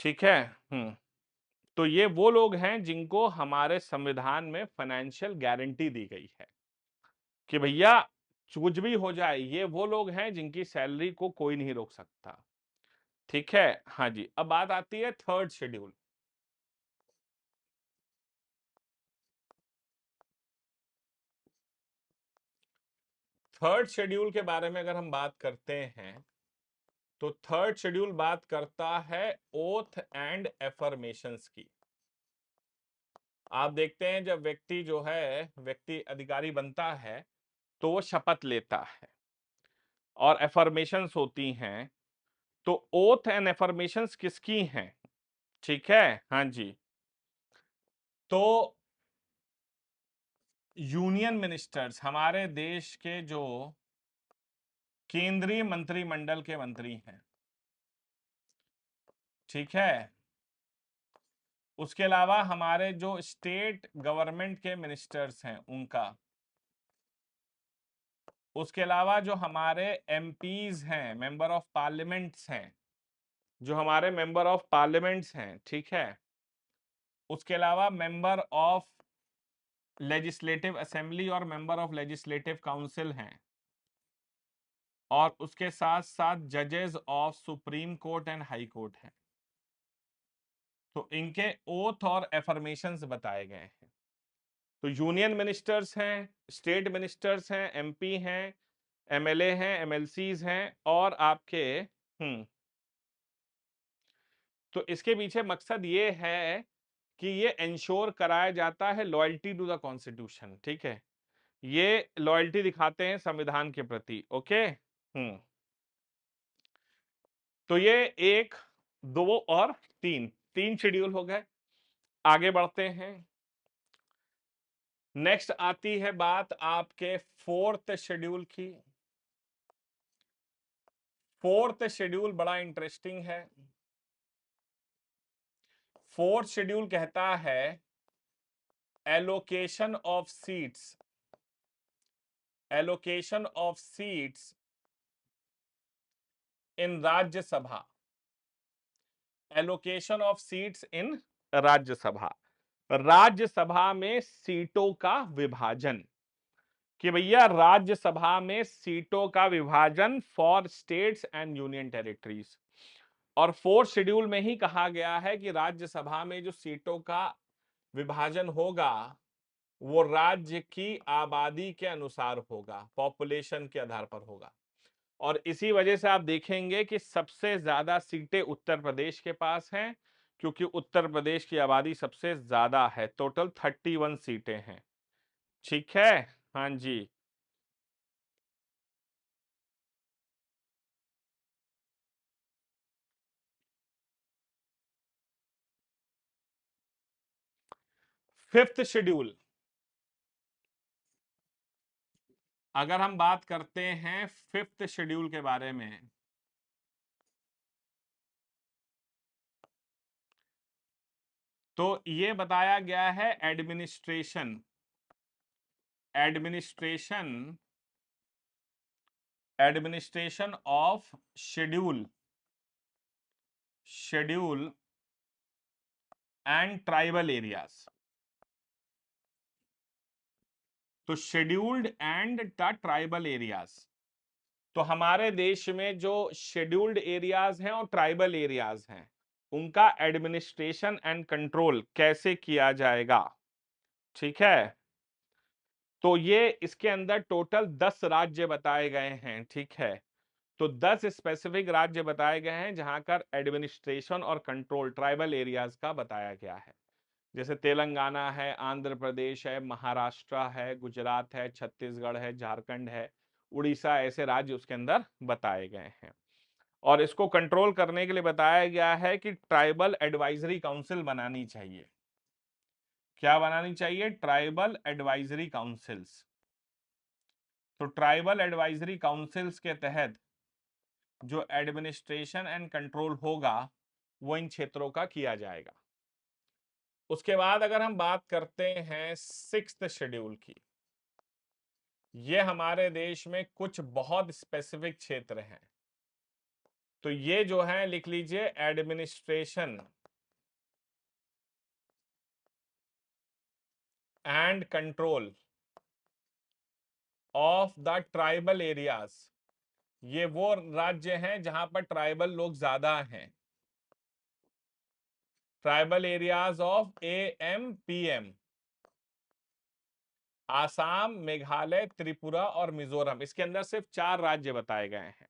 ठीक है। तो ये वो लोग हैं जिनको हमारे संविधान में फाइनेंशियल गारंटी दी गई है कि भैया कुछ भी हो जाए, ये वो लोग हैं जिनकी सैलरी को कोई नहीं रोक सकता। ठीक है। हाँ जी, अब बात आती है थर्ड शेड्यूल। थर्ड शेड्यूल के बारे में अगर हम बात करते हैं तो थर्ड शेड्यूल बात करता है ओथ एंड एफर्मेशंस की। आप देखते हैं जब व्यक्ति जो है व्यक्ति अधिकारी बनता है तो वो शपथ लेता है और एफर्मेशंस होती हैं। तो ओथ एंड एफर्मेशंस किसकी हैं? ठीक है। हाँ जी। तो यूनियन मिनिस्टर्स, हमारे देश के जो केंद्रीय मंत्रिमंडल के मंत्री हैं, ठीक है, उसके अलावा हमारे जो स्टेट गवर्नमेंट के मिनिस्टर्स हैं उनका, उसके अलावा जो हमारे MPs हैं, मेंबर ऑफ पार्लियामेंट्स हैं, जो हमारे मेंबर ऑफ पार्लियामेंट्स हैं, ठीक है, उसके अलावा मेंबर ऑफ लेजिस्लेटिव असेंबली और मेंबर ऑफ लेजिस्लेटिव काउंसिल हैं, और उसके साथ साथ जजेस of supreme court and high court हैं। तो इनके ओथ और एफर्मेशंस बताए गए हैं। तो यूनियन मिनिस्टर्स हैं, स्टेट मिनिस्टर्स हैं, MP हैं, MLA हैं, MLCs हैं, और आपके तो इसके पीछे मकसद ये है कि ये इंश्योर कराया जाता है लॉयल्टी टू द कॉन्स्टिट्यूशन। ठीक है, ये लॉयल्टी दिखाते हैं संविधान के प्रति। ओके। तो ये 1 2 और 3 तीन शेड्यूल हो गए। आगे बढ़ते हैं। नेक्स्ट आती है बात आपके फोर्थ शेड्यूल की। फोर्थ शेड्यूल बड़ा इंटरेस्टिंग है। फोर्थ शेड्यूल कहता है allocation of seats, allocation of seats in Rajya Sabha, allocation of seats in Rajya Sabha, Rajya Sabha में सीटों का विभाजन, कि भैया राज्यसभा में सीटों का विभाजन for states and union territories. और फोर्थ शेड्यूल में ही कहा गया है कि राज्यसभा में जो सीटों का विभाजन होगा वो राज्य की आबादी के अनुसार होगा, पॉपुलेशन के आधार पर होगा। और इसी वजह से आप देखेंगे कि सबसे ज्यादा सीटें उत्तर प्रदेश के पास हैं, क्योंकि उत्तर प्रदेश की आबादी सबसे ज्यादा है। टोटल 31 सीटें हैं। ठीक है। हाँ जी। फिफ्थ शेड्यूल, अगर हम बात करते हैं फिफ्थ शेड्यूल के बारे में, तो ये बताया गया है administration, administration, administration of schedule, schedule and tribal areas. तो scheduled and the tribal areas, तो हमारे देश में जो शेड्यूल्ड एरियाज हैं और ट्राइबल एरियाज हैं उनका एडमिनिस्ट्रेशन एंड कंट्रोल कैसे किया जाएगा। ठीक है। तो ये इसके अंदर टोटल 10 राज्य बताए गए हैं। ठीक है। तो 10 स्पेसिफिक राज्य बताए गए हैं जहां का एडमिनिस्ट्रेशन और कंट्रोल ट्राइबल एरियाज का बताया गया है। जैसे तेलंगाना है, आंध्र प्रदेश है, महाराष्ट्र है, गुजरात है, छत्तीसगढ़ है, झारखंड है, उड़ीसा, ऐसे राज्य उसके अंदर बताए गए हैं। और इसको कंट्रोल करने के लिए बताया गया है कि ट्राइबल एडवाइजरी काउंसिल बनानी चाहिए। क्या बनानी चाहिए? Tribal advisory councils. तो ट्राइबल एडवाइजरी काउंसिल्स के तहत जो एडमिनिस्ट्रेशन एंड कंट्रोल होगा वो इन क्षेत्रों का किया जाएगा। उसके बाद अगर हम बात करते हैं सिक्स्थ शेड्यूल की, ये हमारे देश में कुछ बहुत स्पेसिफिक क्षेत्र हैं। तो ये जो है लिख लीजिए, administration and control of the tribal areas. ये वो राज्य हैं जहां पर ट्राइबल लोग ज्यादा हैं। Tribal areas of AMPM, Assam, Meghalaya, Tripura और मिजोरम। इसके अंदर सिर्फ 4 राज्य बताए गए हैं।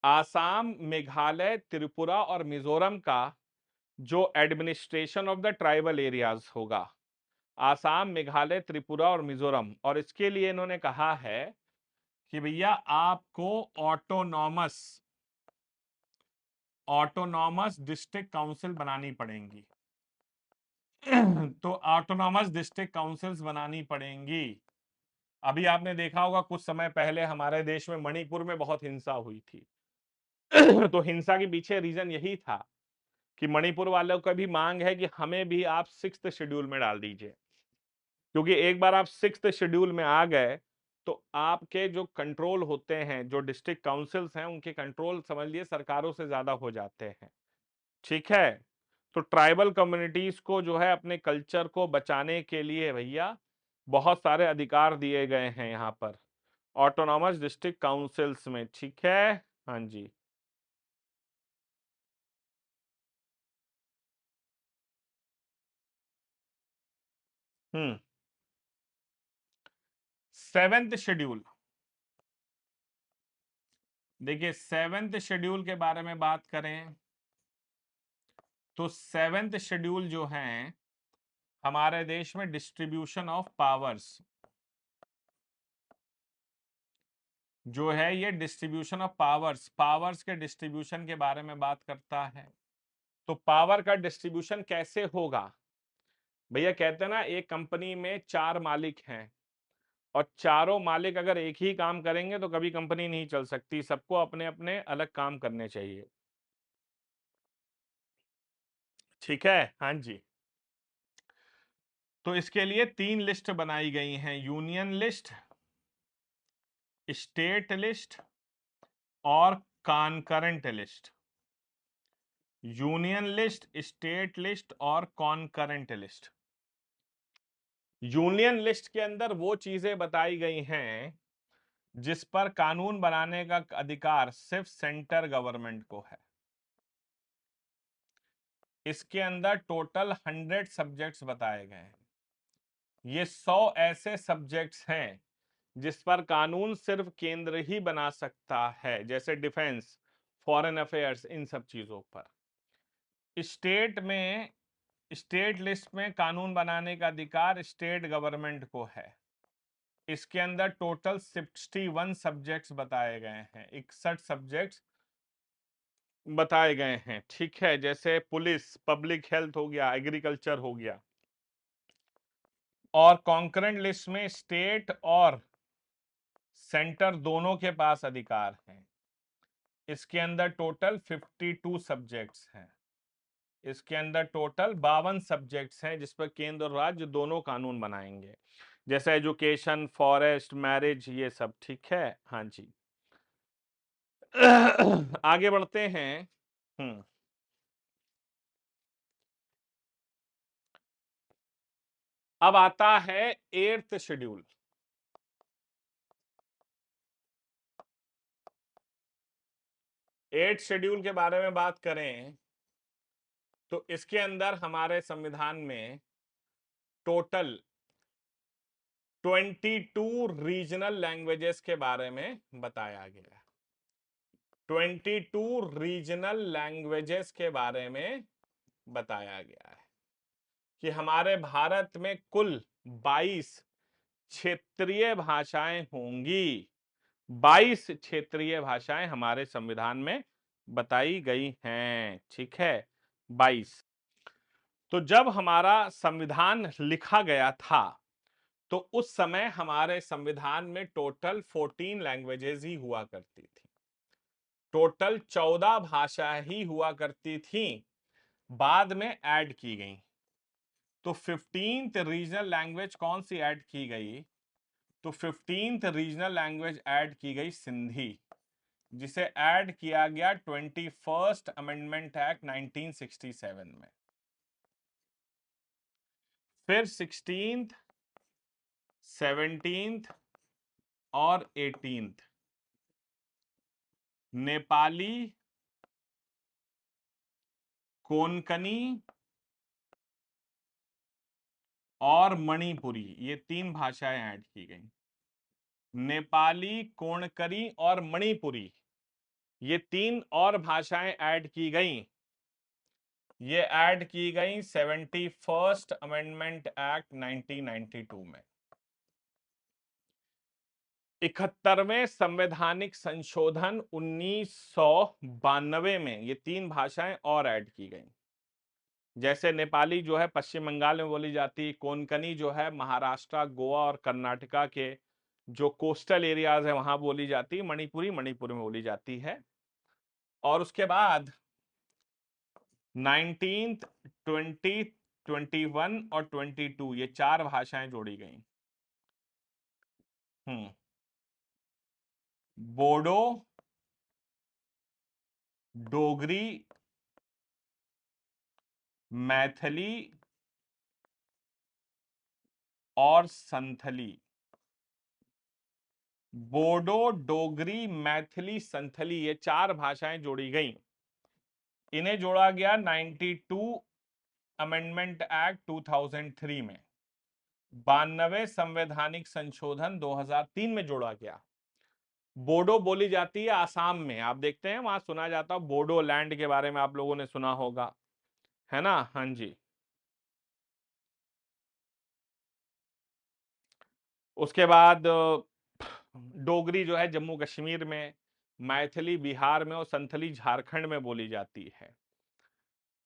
आसाम, मेघालय, त्रिपुरा और मिजोरम का जो administration of the tribal areas होगा, आसाम, मेघालय, त्रिपुरा और मिजोरम। और इसके लिए इन्होंने कहा है कि भैया आपको ऑटोनॉमस ऑटोनॉमस डिस्ट्रिक्ट काउंसिल बनानी पड़ेंगी। तो ऑटोनॉमस डिस्ट्रिक्ट काउंसिल्स बनानी पड़ेंगी। अभी आपने देखा होगा कुछ समय पहले हमारे देश में मणिपुर में बहुत हिंसा हुई थी। तो हिंसा के पीछे रीजन यही था कि मणिपुर वालों का भी मांग है कि हमें भी आप 6th शेड्यूल में डाल दीजिए, क्योंकि एक बार आप 6th शेड्यूल में आ गए तो आपके जो कंट्रोल होते हैं, जो डिस्ट्रिक्ट काउंसिल्स हैं, उनके कंट्रोल समझ लिए सरकारों से ज्यादा हो जाते हैं। ठीक है। तो ट्राइबल कम्युनिटीज को जो है अपने कल्चर को बचाने के लिए भैया बहुत सारे अधिकार दिए गए हैं यहाँ पर ऑटोनॉमस डिस्ट्रिक्ट काउंसिल्स में। ठीक है, हाँ जी। हम्म। 7th शेड्यूल, देखिए 7th शेड्यूल के बारे में बात करें तो 7th शेड्यूल जो है हमारे देश में डिस्ट्रीब्यूशन ऑफ पावर्स जो है, ये डिस्ट्रीब्यूशन ऑफ पावर्स, पावर्स के डिस्ट्रीब्यूशन के बारे में बात करता है। तो पावर का डिस्ट्रीब्यूशन कैसे होगा? भैया कहते हैं ना, एक कंपनी में 4 मालिक हैं और चारों मालिक अगर एक ही काम करेंगे तो कभी कंपनी नहीं चल सकती, सबको अपने अपने अलग काम करने चाहिए। ठीक है, हाँ जी। तो इसके लिए 3 लिस्ट बनाई गई हैं, यूनियन लिस्ट, स्टेट लिस्ट और concurrent list. Union list, state list और कॉन्करेंट लिस्ट। यूनियन लिस्ट के अंदर वो चीजें बताई गई हैं जिस पर कानून बनाने का अधिकार सिर्फ सेंटर गवर्नमेंट को है। इसके अंदर टोटल 100 सब्जेक्ट्स बताए गए हैं। ये 100 ऐसे सब्जेक्ट्स हैं जिस पर कानून सिर्फ केंद्र ही बना सकता है, जैसे डिफेंस, फॉरेन अफेयर्स, इन सब चीजों पर। स्टेट में, स्टेट लिस्ट में कानून बनाने का अधिकार स्टेट गवर्नमेंट को है। इसके अंदर टोटल 61 सब्जेक्ट्स बताए गए हैं, 61 सब्जेक्ट्स बताए गए हैं। ठीक है, जैसे पुलिस, पब्लिक हेल्थ हो गया, एग्रीकल्चर हो गया। और कॉन्करेंट लिस्ट में स्टेट और सेंटर दोनों के पास अधिकार हैं। इसके अंदर टोटल 52 सब्जेक्ट्स हैं। इसके अंदर टोटल 52 सब्जेक्ट्स हैं जिस पर केंद्र और राज्य दोनों कानून बनाएंगे, जैसे एजुकेशन, फॉरेस्ट, मैरिज, ये सब। ठीक है, हाँ जी। आगे बढ़ते हैं। अब आता है 8th शेड्यूल। 8th शेड्यूल के बारे में बात करें तो इसके अंदर हमारे संविधान में टोटल 22 रीजनल लैंग्वेजेस के बारे में बताया गया है। 22 रीजनल लैंग्वेजेस के बारे में बताया गया है कि हमारे भारत में कुल 22 क्षेत्रीय भाषाएं होंगी। 22 क्षेत्रीय भाषाएं हमारे संविधान में बताई गई हैं। ठीक है, 22। तो जब हमारा संविधान लिखा गया था तो उस समय हमारे संविधान में टोटल 14 लैंग्वेजेस ही हुआ करती थी। टोटल 14 भाषा ही हुआ करती थी, बाद में ऐड की गई। तो 15th रीजनल लैंग्वेज कौन सी ऐड की गई? तो 15th रीजनल लैंग्वेज ऐड की गई सिंधी, जिसे ऐड किया गया 21st अमेंडमेंट एक्ट 1967 में। फिर 16th, 17th और 18th नेपाली, कोंकणी और मणिपुरी, ये 3 भाषाएं ऐड की गई। नेपाली, कोंकणी और मणिपुरी, ये 3 और भाषाएं ऐड की गई। ये ऐड की गई 71st अमेंडमेंट एक्ट 1992 में। 71वें संवैधानिक संशोधन 1992 में ये 3 भाषाएं और ऐड की गई। जैसे नेपाली जो है पश्चिम बंगाल में बोली जाती है, कोंकणी जो है महाराष्ट्र, गोवा और कर्नाटका के जो कोस्टल एरियाज है वहां बोली जाती है, मणिपुरी मणिपुर में बोली जाती है। और उसके बाद 19th, 20, 21 और 22 ये 4 भाषाएं जोड़ी गई। बोडो, डोगरी, मैथिली और संथली। बोडो, डोगरी, मैथिली, संथली, ये 4 भाषाएं जोड़ी गई। इन्हें जोड़ा गया 92 अमेंडमेंट एक्ट 2003 में। 92वें संवैधानिक संशोधन 2003 में जोड़ा गया। बोडो बोली जाती है आसाम में, आप देखते हैं वहां सुना जाता है, बोडो लैंड के बारे में आप लोगों ने सुना होगा, है ना? हाँ जी। उसके बाद डोगरी जो है जम्मू कश्मीर में, मैथिली बिहार में और संथली झारखंड में बोली जाती है।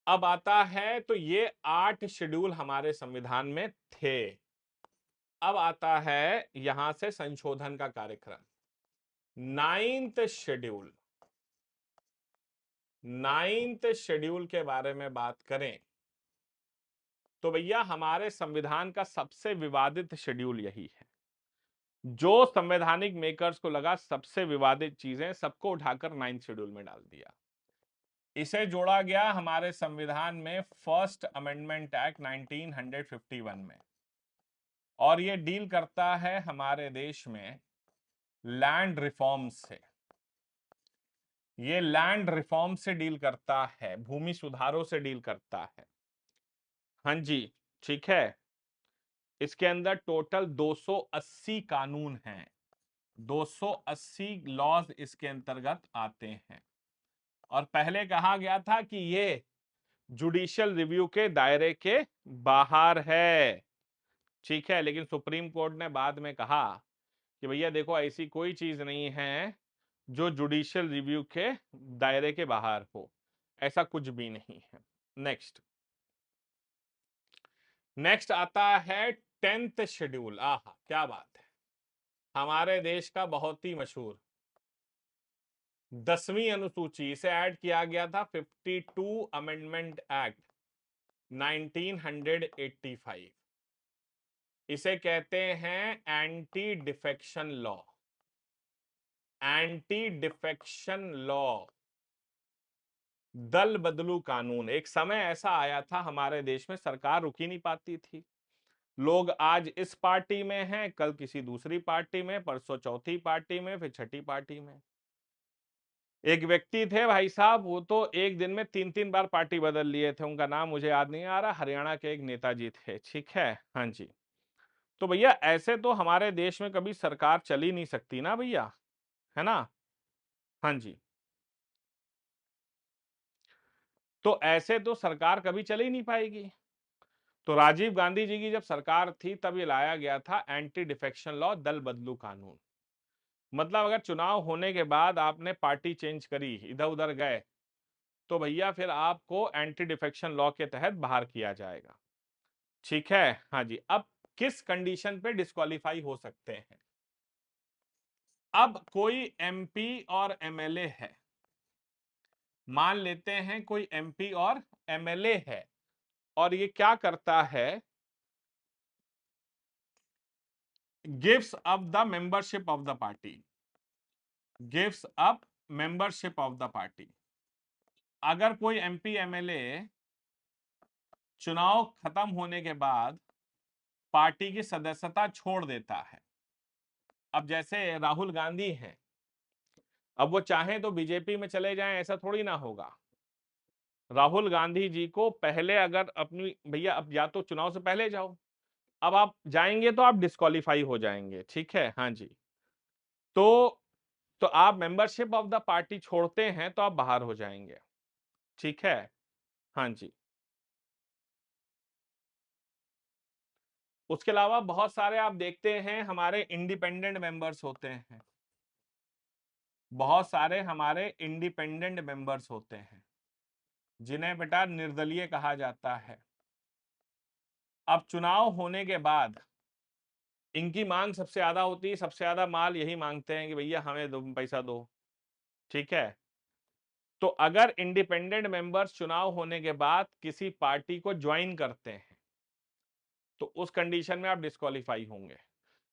अब आता है तो ये 8 शेड्यूल हमारे संविधान में थे। अब आता है यहां से संशोधन का कार्यक्रम। 9th शेड्यूल, 9th शेड्यूल के बारे में बात करें तो भैया हमारे संविधान का सबसे विवादित शेड्यूल यही है। जो संवैधानिक मेकर्स को लगा सबसे विवादित चीजें सबको उठाकर 9th शेड्यूल में डाल दिया। इसे जोड़ा गया हमारे संविधान में फर्स्ट अमेंडमेंट एक्ट 1951 में, और ये डील करता है हमारे देश में लैंड रिफॉर्म्स से। ये लैंड रिफॉर्म से डील करता है, भूमि सुधारों से डील करता है। हाँ जी, ठीक है। इसके अंदर टोटल 280 कानून हैं, 280 लॉज इसके अंतर्गत आते हैं। और पहले कहा गया था कि ये जुडिशियल रिव्यू के दायरे के बाहर है, ठीक है। लेकिन सुप्रीम कोर्ट ने बाद में कहा कि भैया देखो ऐसी कोई चीज नहीं है जो जुडिशियल रिव्यू के दायरे के बाहर हो, ऐसा कुछ भी नहीं है। नेक्स्ट नेक्स्ट आता है 10th शेड्यूल। आहा क्या बात है, हमारे देश का बहुत ही मशहूर 10वीं अनुसूची, इसे ऐड किया गया था 52 अमेंडमेंट एक्ट 1985। इसे कहते हैं anti defection law. Anti defection law, दल बदलू कानून। एक समय ऐसा आया था हमारे देश में सरकार रुक ही नहीं पाती थी। लोग आज इस पार्टी में हैं, कल किसी दूसरी पार्टी में, परसों चौथी पार्टी में, फिर छठी पार्टी में। एक व्यक्ति थे भाई साहब, वो तो एक दिन में 3-3 बार पार्टी बदल लिए थे। उनका नाम मुझे याद नहीं आ रहा, हरियाणा के एक नेताजी थे, ठीक है। हाँ जी। तो भैया ऐसे तो हमारे देश में कभी सरकार चल ही नहीं सकती ना भैया, है ना? हाँ जी। तो ऐसे तो सरकार कभी चल ही नहीं पाएगी। तो राजीव गांधी जी की जब सरकार थी तब ये लाया गया था एंटी डिफेक्शन लॉ, दल बदलू कानून। मतलब अगर चुनाव होने के बाद आपने पार्टी चेंज करी, इधर उधर गए, तो भैया फिर आपको एंटी डिफेक्शन लॉ के तहत बाहर किया जाएगा। ठीक है, हाँ जी। अब किस कंडीशन पे डिस्क्वालीफाई हो सकते हैं? अब कोई एमपी और एमएलए है, मान लेते हैं कोई एमपी और एमएलए है, और ये क्या करता है, gives up the membership of the party, gives up membership of the party. अगर कोई एमपी एमएलए चुनाव खत्म होने के बाद पार्टी की सदस्यता छोड़ देता है, अब जैसे राहुल गांधी हैं, अब वो चाहें तो बीजेपी में चले जाएं, ऐसा थोड़ी ना होगा। राहुल गांधी जी को पहले अगर अपनी, भैया अब या तो चुनाव से पहले जाओ, अब आप जाएंगे तो आप डिस्क्वालीफाई हो जाएंगे। ठीक है, हाँ जी। तो आप मेंबरशिप ऑफ द पार्टी छोड़ते हैं तो आप बाहर हो जाएंगे। ठीक है, हाँ जी। उसके अलावा बहुत सारे आप देखते हैं हमारे इंडिपेंडेंट मेंबर्स होते हैं, बहुत सारे हमारे इंडिपेंडेंट मेंबर्स होते हैं, जिन्हें बेटा निर्दलीय कहा जाता है। अब चुनाव होने के बाद इनकी मांग सबसे ज्यादा होती है, सबसे ज्यादा माल यही मांगते हैं कि भैया हमें दो, पैसा दो। ठीक है, तो अगर इंडिपेंडेंट मेंबर्स चुनाव होने के बाद किसी पार्टी को ज्वाइन करते हैं तो उस कंडीशन में आप डिस्क्वालीफाई होंगे।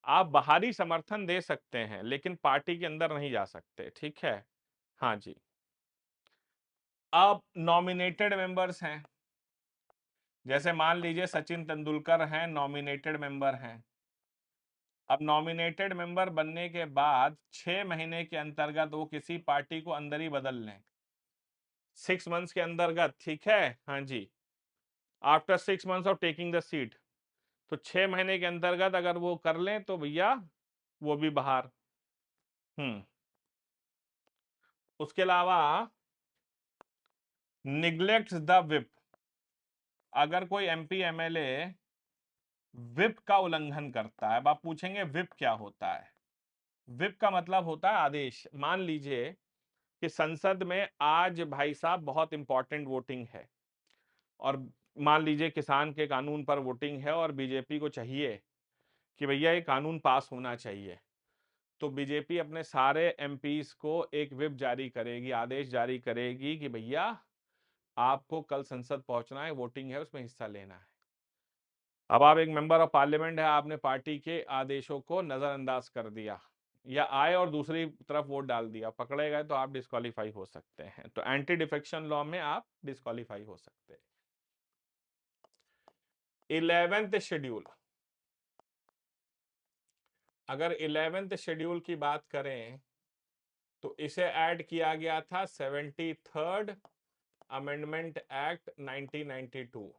आप बाहरी समर्थन दे सकते हैं लेकिन पार्टी के अंदर नहीं जा सकते। ठीक है, हाँ जी। अब नॉमिनेटेड मेंबर्स हैं, जैसे मान लीजिए सचिन तेंदुलकर हैं, नॉमिनेटेड मेंबर हैं। अब नॉमिनेटेड मेंबर बनने के बाद 6 महीने के अंतर्गत वो किसी पार्टी को अंदर ही बदल लें, 6 मंथ्स के अंतर्गत। ठीक है, हाँ जी। After 6 months of taking the seat, तो 6 महीने के अंतर्गत अगर वो कर लें तो भैया वो भी बाहर। उसके अलावा निग्लेक्ट्स द विप, अगर कोई एमपी एमएलए विप का उल्लंघन करता है। अब आप पूछेंगे विप क्या होता है? विप का मतलब होता है आदेश। मान लीजिए कि संसद में आज भाई साहब बहुत इंपॉर्टेंट वोटिंग है, और मान लीजिए किसान के कानून पर वोटिंग है और बीजेपी को चाहिए कि भैया ये कानून पास होना चाहिए, तो बीजेपी अपने सारे एमपीस को एक विप जारी करेगी, आदेश जारी करेगी कि भैया आपको कल संसद पहुंचना है, वोटिंग है, उसमें हिस्सा लेना है। अब आप एक मेंबर ऑफ पार्लियामेंट है, आपने पार्टी के आदेशों को नजरअंदाज कर दिया या आए और दूसरी तरफ वोट डाल दिया, पकड़े गए तो आप डिस्क्वालीफाई हो सकते हैं। तो एंटी डिफेक्शन लॉ में आप डिस्क्वालीफाई हो सकते हैं। 11th शेड्यूल, अगर 11th शेड्यूल की बात करें तो इसे ऐड किया गया था 73rd अमेंडमेंट एक्ट 1992,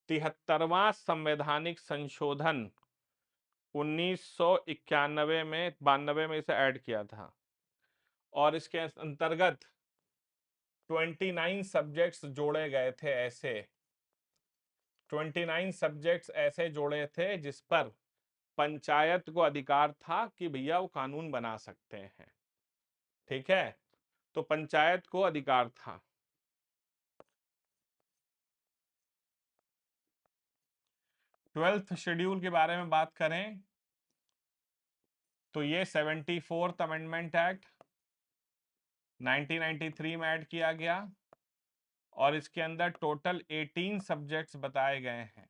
73वां संवैधानिक संशोधन 1991 में, 92 में इसे ऐड किया था, और इसके अंतर्गत 29 सब्जेक्ट्स जोड़े गए थे। ऐसे 29 सब्जेक्ट्स ऐसे जोड़े थे जिस पर पंचायत को अधिकार था कि भैया वो कानून बना सकते हैं। ठीक है, तो पंचायत को अधिकार था। 12th शेड्यूल के बारे में बात करें तो ये 74th अमेंडमेंट एक्ट 1993 में ऐड किया गया, और इसके अंदर टोटल 18 सब्जेक्ट्स बताए गए हैं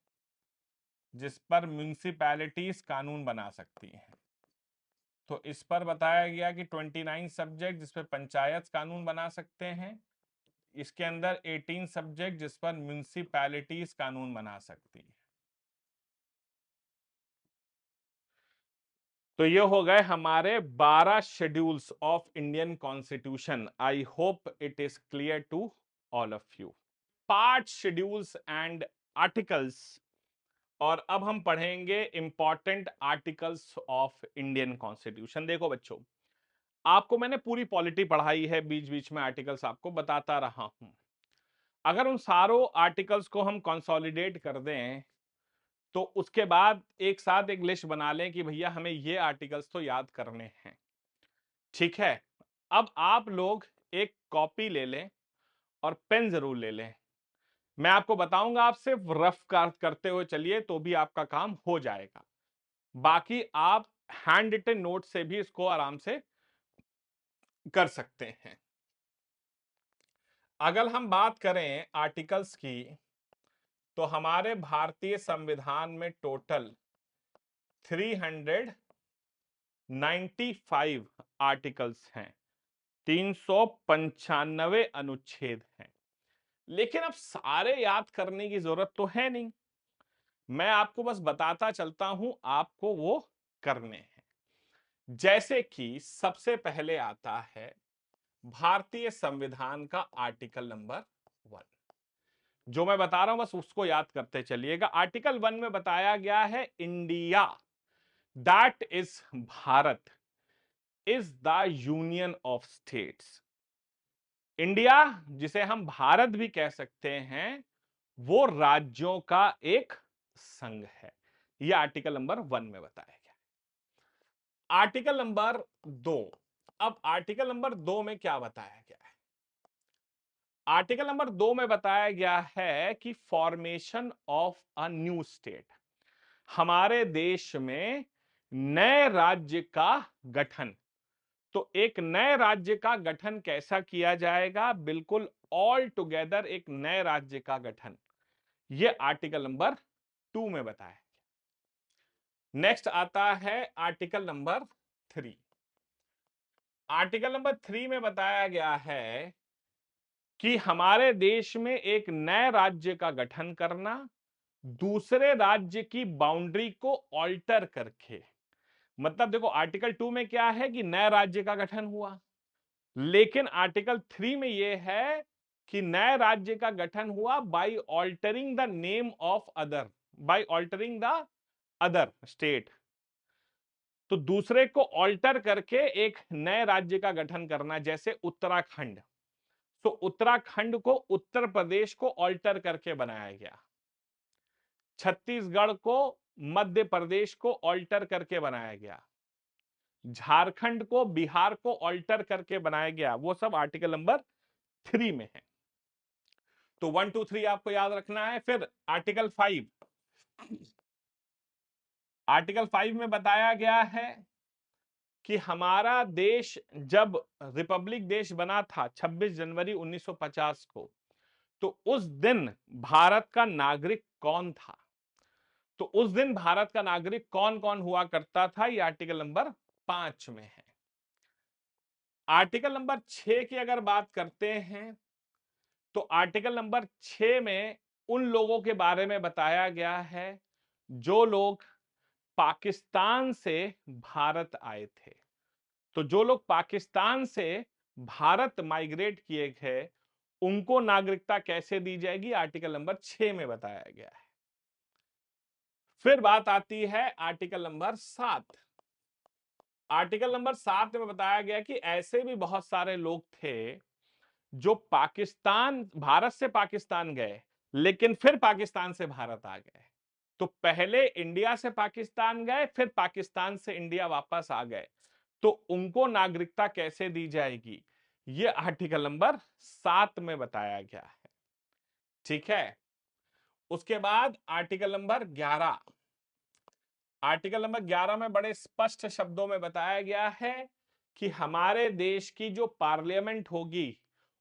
जिस पर म्यूनिसिपैलिटीज कानून बना सकती हैं। तो इस पर बताया गया कि 29 सब्जेक्ट जिस पर पंचायत कानून बना सकते हैं, इसके अंदर 18 सब्जेक्ट जिस पर म्यूनिसिपैलिटीज कानून बना सकती है। तो ये हो गए हमारे 12 schedules of Indian constitution. I hope it is clear to all of you. Part, schedules and articles, और अब हम पढ़ेंगे important articles of Indian constitution. देखो बच्चों, आपको मैंने पूरी पॉलिटी पढ़ाई है, बीच बीच में आर्टिकल्स आपको बताता रहा हूं। अगर उन सारों आर्टिकल्स को हम कंसोलिडेट कर दें तो उसके बाद एक साथ एक लिस्ट बना लें कि भैया हमें ये आर्टिकल्स तो याद करने हैं। ठीक है, अब आप लोग एक कॉपी ले लें और पेन जरूर ले लें। मैं आपको बताऊंगा, आप सिर्फ रफ करते हुए चलिए तो भी आपका काम हो जाएगा। बाकी आप हैंड रिटन नोट से भी इसको आराम से कर सकते हैं। अगर हम बात करें आर्टिकल्स की तो हमारे भारतीय संविधान में टोटल 395 आर्टिकल्स हैं, 395 अनुच्छेद हैं। लेकिन अब सारे याद करने की जरूरत तो है नहीं, मैं आपको बस बताता चलता हूं, आपको वो करने हैं। जैसे कि सबसे पहले आता है भारतीय संविधान का आर्टिकल नंबर 1। जो मैं बता रहा हूं बस उसको याद करते चलिएगा। आर्टिकल 1 में बताया गया है India that is Bharat is the union of states. India, जिसे हम भारत भी कह सकते हैं, वो राज्यों का एक संघ है। यह आर्टिकल नंबर 1 में बताया गया। Article number 2। अब आर्टिकल नंबर 2 में क्या बताया गया है? आर्टिकल नंबर 2 में बताया गया है कि formation of a new state, हमारे देश में नए राज्य का गठन। तो एक नए राज्य का गठन कैसा किया जाएगा? बिल्कुल ऑल टुगेदर एक नए राज्य का गठन। यह आर्टिकल नंबर 2 में बताया। नेक्स्ट आता है आर्टिकल नंबर 3। आर्टिकल नंबर 3 में बताया गया है कि हमारे देश में एक नए राज्य का गठन करना, दूसरे राज्य की बाउंड्री को ऑल्टर करके। मतलब देखो, आर्टिकल 2 में क्या है कि नए राज्य का गठन हुआ, लेकिन आर्टिकल 3 में यह है कि नए राज्य का गठन हुआ by altering the name of other, by altering the other state. तो दूसरे को ऑल्टर करके एक नए राज्य का गठन करना, जैसे उत्तराखंड। तो उत्तराखंड को उत्तर प्रदेश को ऑल्टर करके बनाया गया। छत्तीसगढ़ को मध्य प्रदेश को ऑल्टर करके बनाया गया। झारखंड को बिहार को ऑल्टर करके बनाया गया। वो सब आर्टिकल नंबर 3 में है। तो 1 2 3 आपको याद रखना है। फिर आर्टिकल 5। आर्टिकल 5 में बताया गया है कि हमारा देश जब रिपब्लिक देश बना था 26 जनवरी 1950 को, तो उस दिन भारत का नागरिक कौन था? तो उस दिन भारत का नागरिक कौन कौन हुआ करता था? ये आर्टिकल नंबर 5 में है। आर्टिकल नंबर 6 की अगर बात करते हैं तो आर्टिकल नंबर 6 में उन लोगों के बारे में बताया गया है जो लोग पाकिस्तान से भारत आए थे। तो जो लोग पाकिस्तान से भारत माइग्रेट किए गए, उनको नागरिकता कैसे दी जाएगी? आर्टिकल नंबर 6 में बताया गया है। फिर बात आती है आर्टिकल नंबर 7। आर्टिकल नंबर 7 में बताया गया कि ऐसे भी बहुत सारे लोग थे जो पाकिस्तान, भारत से पाकिस्तान गए, लेकिन फिर पाकिस्तान से भारत आ गए। तो पहले इंडिया से पाकिस्तान गए, फिर पाकिस्तान से इंडिया वापस आ गए, तो उनको नागरिकता कैसे दी जाएगी? यह आर्टिकल नंबर 7 में बताया गया है। ठीक है, उसके बाद आर्टिकल नंबर 11। आर्टिकल नंबर 11 में बड़े स्पष्ट शब्दों में बताया गया है कि हमारे देश की जो पार्लियामेंट होगी,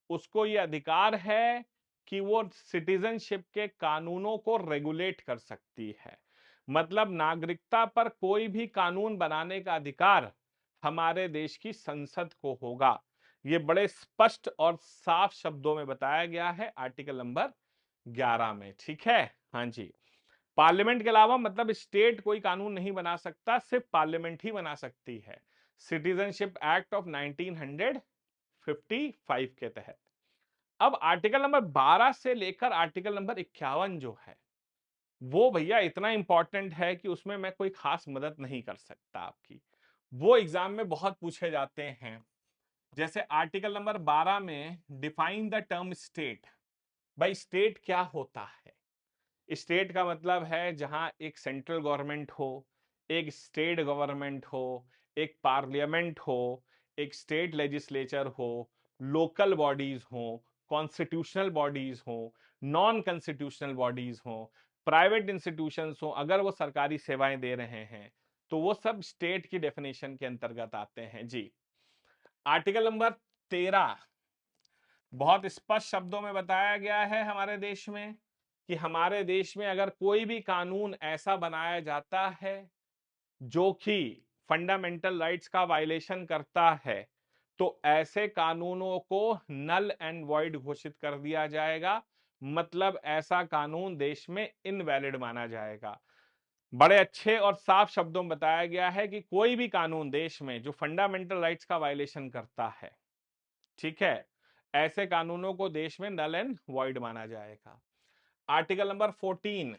उसको यह अधिकार है कि वो सिटीजनशिप के कानूनों को रेगुलेट कर सकती है। मतलब नागरिकता पर कोई भी कानून बनाने का अधिकार हमारे देश की संसद को होगा। ये बड़े स्पष्ट और साफ शब्दों में बताया गया है आर्टिकल नंबर 11 में। ठीक है, हाँ जी। पार्लियामेंट के अलावा मतलब स्टेट कोई कानून नहीं बना सकता, सिर्फ पार्लियामेंट ही बना सकती है, सिटीजनशिप एक्ट ऑफ 1955 के तहत। अब आर्टिकल नंबर 12 से लेकर आर्टिकल नंबर 51 जो है, वो भैया इतना इंपॉर्टेंट है कि उसमें मैं कोई खास मदद नहीं कर सकता आपकी। वो एग्जाम में बहुत पूछे जाते हैं। जैसे आर्टिकल नंबर 12 में डिफाइन द टर्म स्टेट। भाई स्टेट क्या होता है? स्टेट का मतलब है जहां एक सेंट्रल गवर्नमेंट हो, एक स्टेट गवर्नमेंट हो, एक पार्लियामेंट हो, एक स्टेट लेजिस्लेचर हो, लोकल बॉडीज हो, कॉन्स्टिट्यूशनल बॉडीज हो, नॉन कॉन्स्टिट्यूशनल बॉडीज हो, प्राइवेट इंस्टीट्यूशंस हो, अगर वो सरकारी सेवाएं दे रहे हैं तो वो सब स्टेट की डेफिनेशन के अंतर्गत आते हैं जी। आर्टिकल नंबर 13 बहुत स्पष्ट शब्दों में बताया गया है हमारे देश में कि हमारे देश में अगर कोई भी कानून ऐसा बनाया जाता है जो कि फंडामेंटल राइट्स का वायलेशन करता है तो ऐसे कानूनों को नल एंड वॉइड घोषित कर दिया जाएगा। मतलब ऐसा कानून देश में इनवैलिड माना जाएगा। बड़े अच्छे और साफ शब्दों में बताया गया है कि कोई भी कानून देश में जो फंडामेंटल राइट्स का वायलेशन करता है, ठीक है, ऐसे कानूनों को देश में नल एंड वॉइड माना जाएगा। आर्टिकल नंबर 14,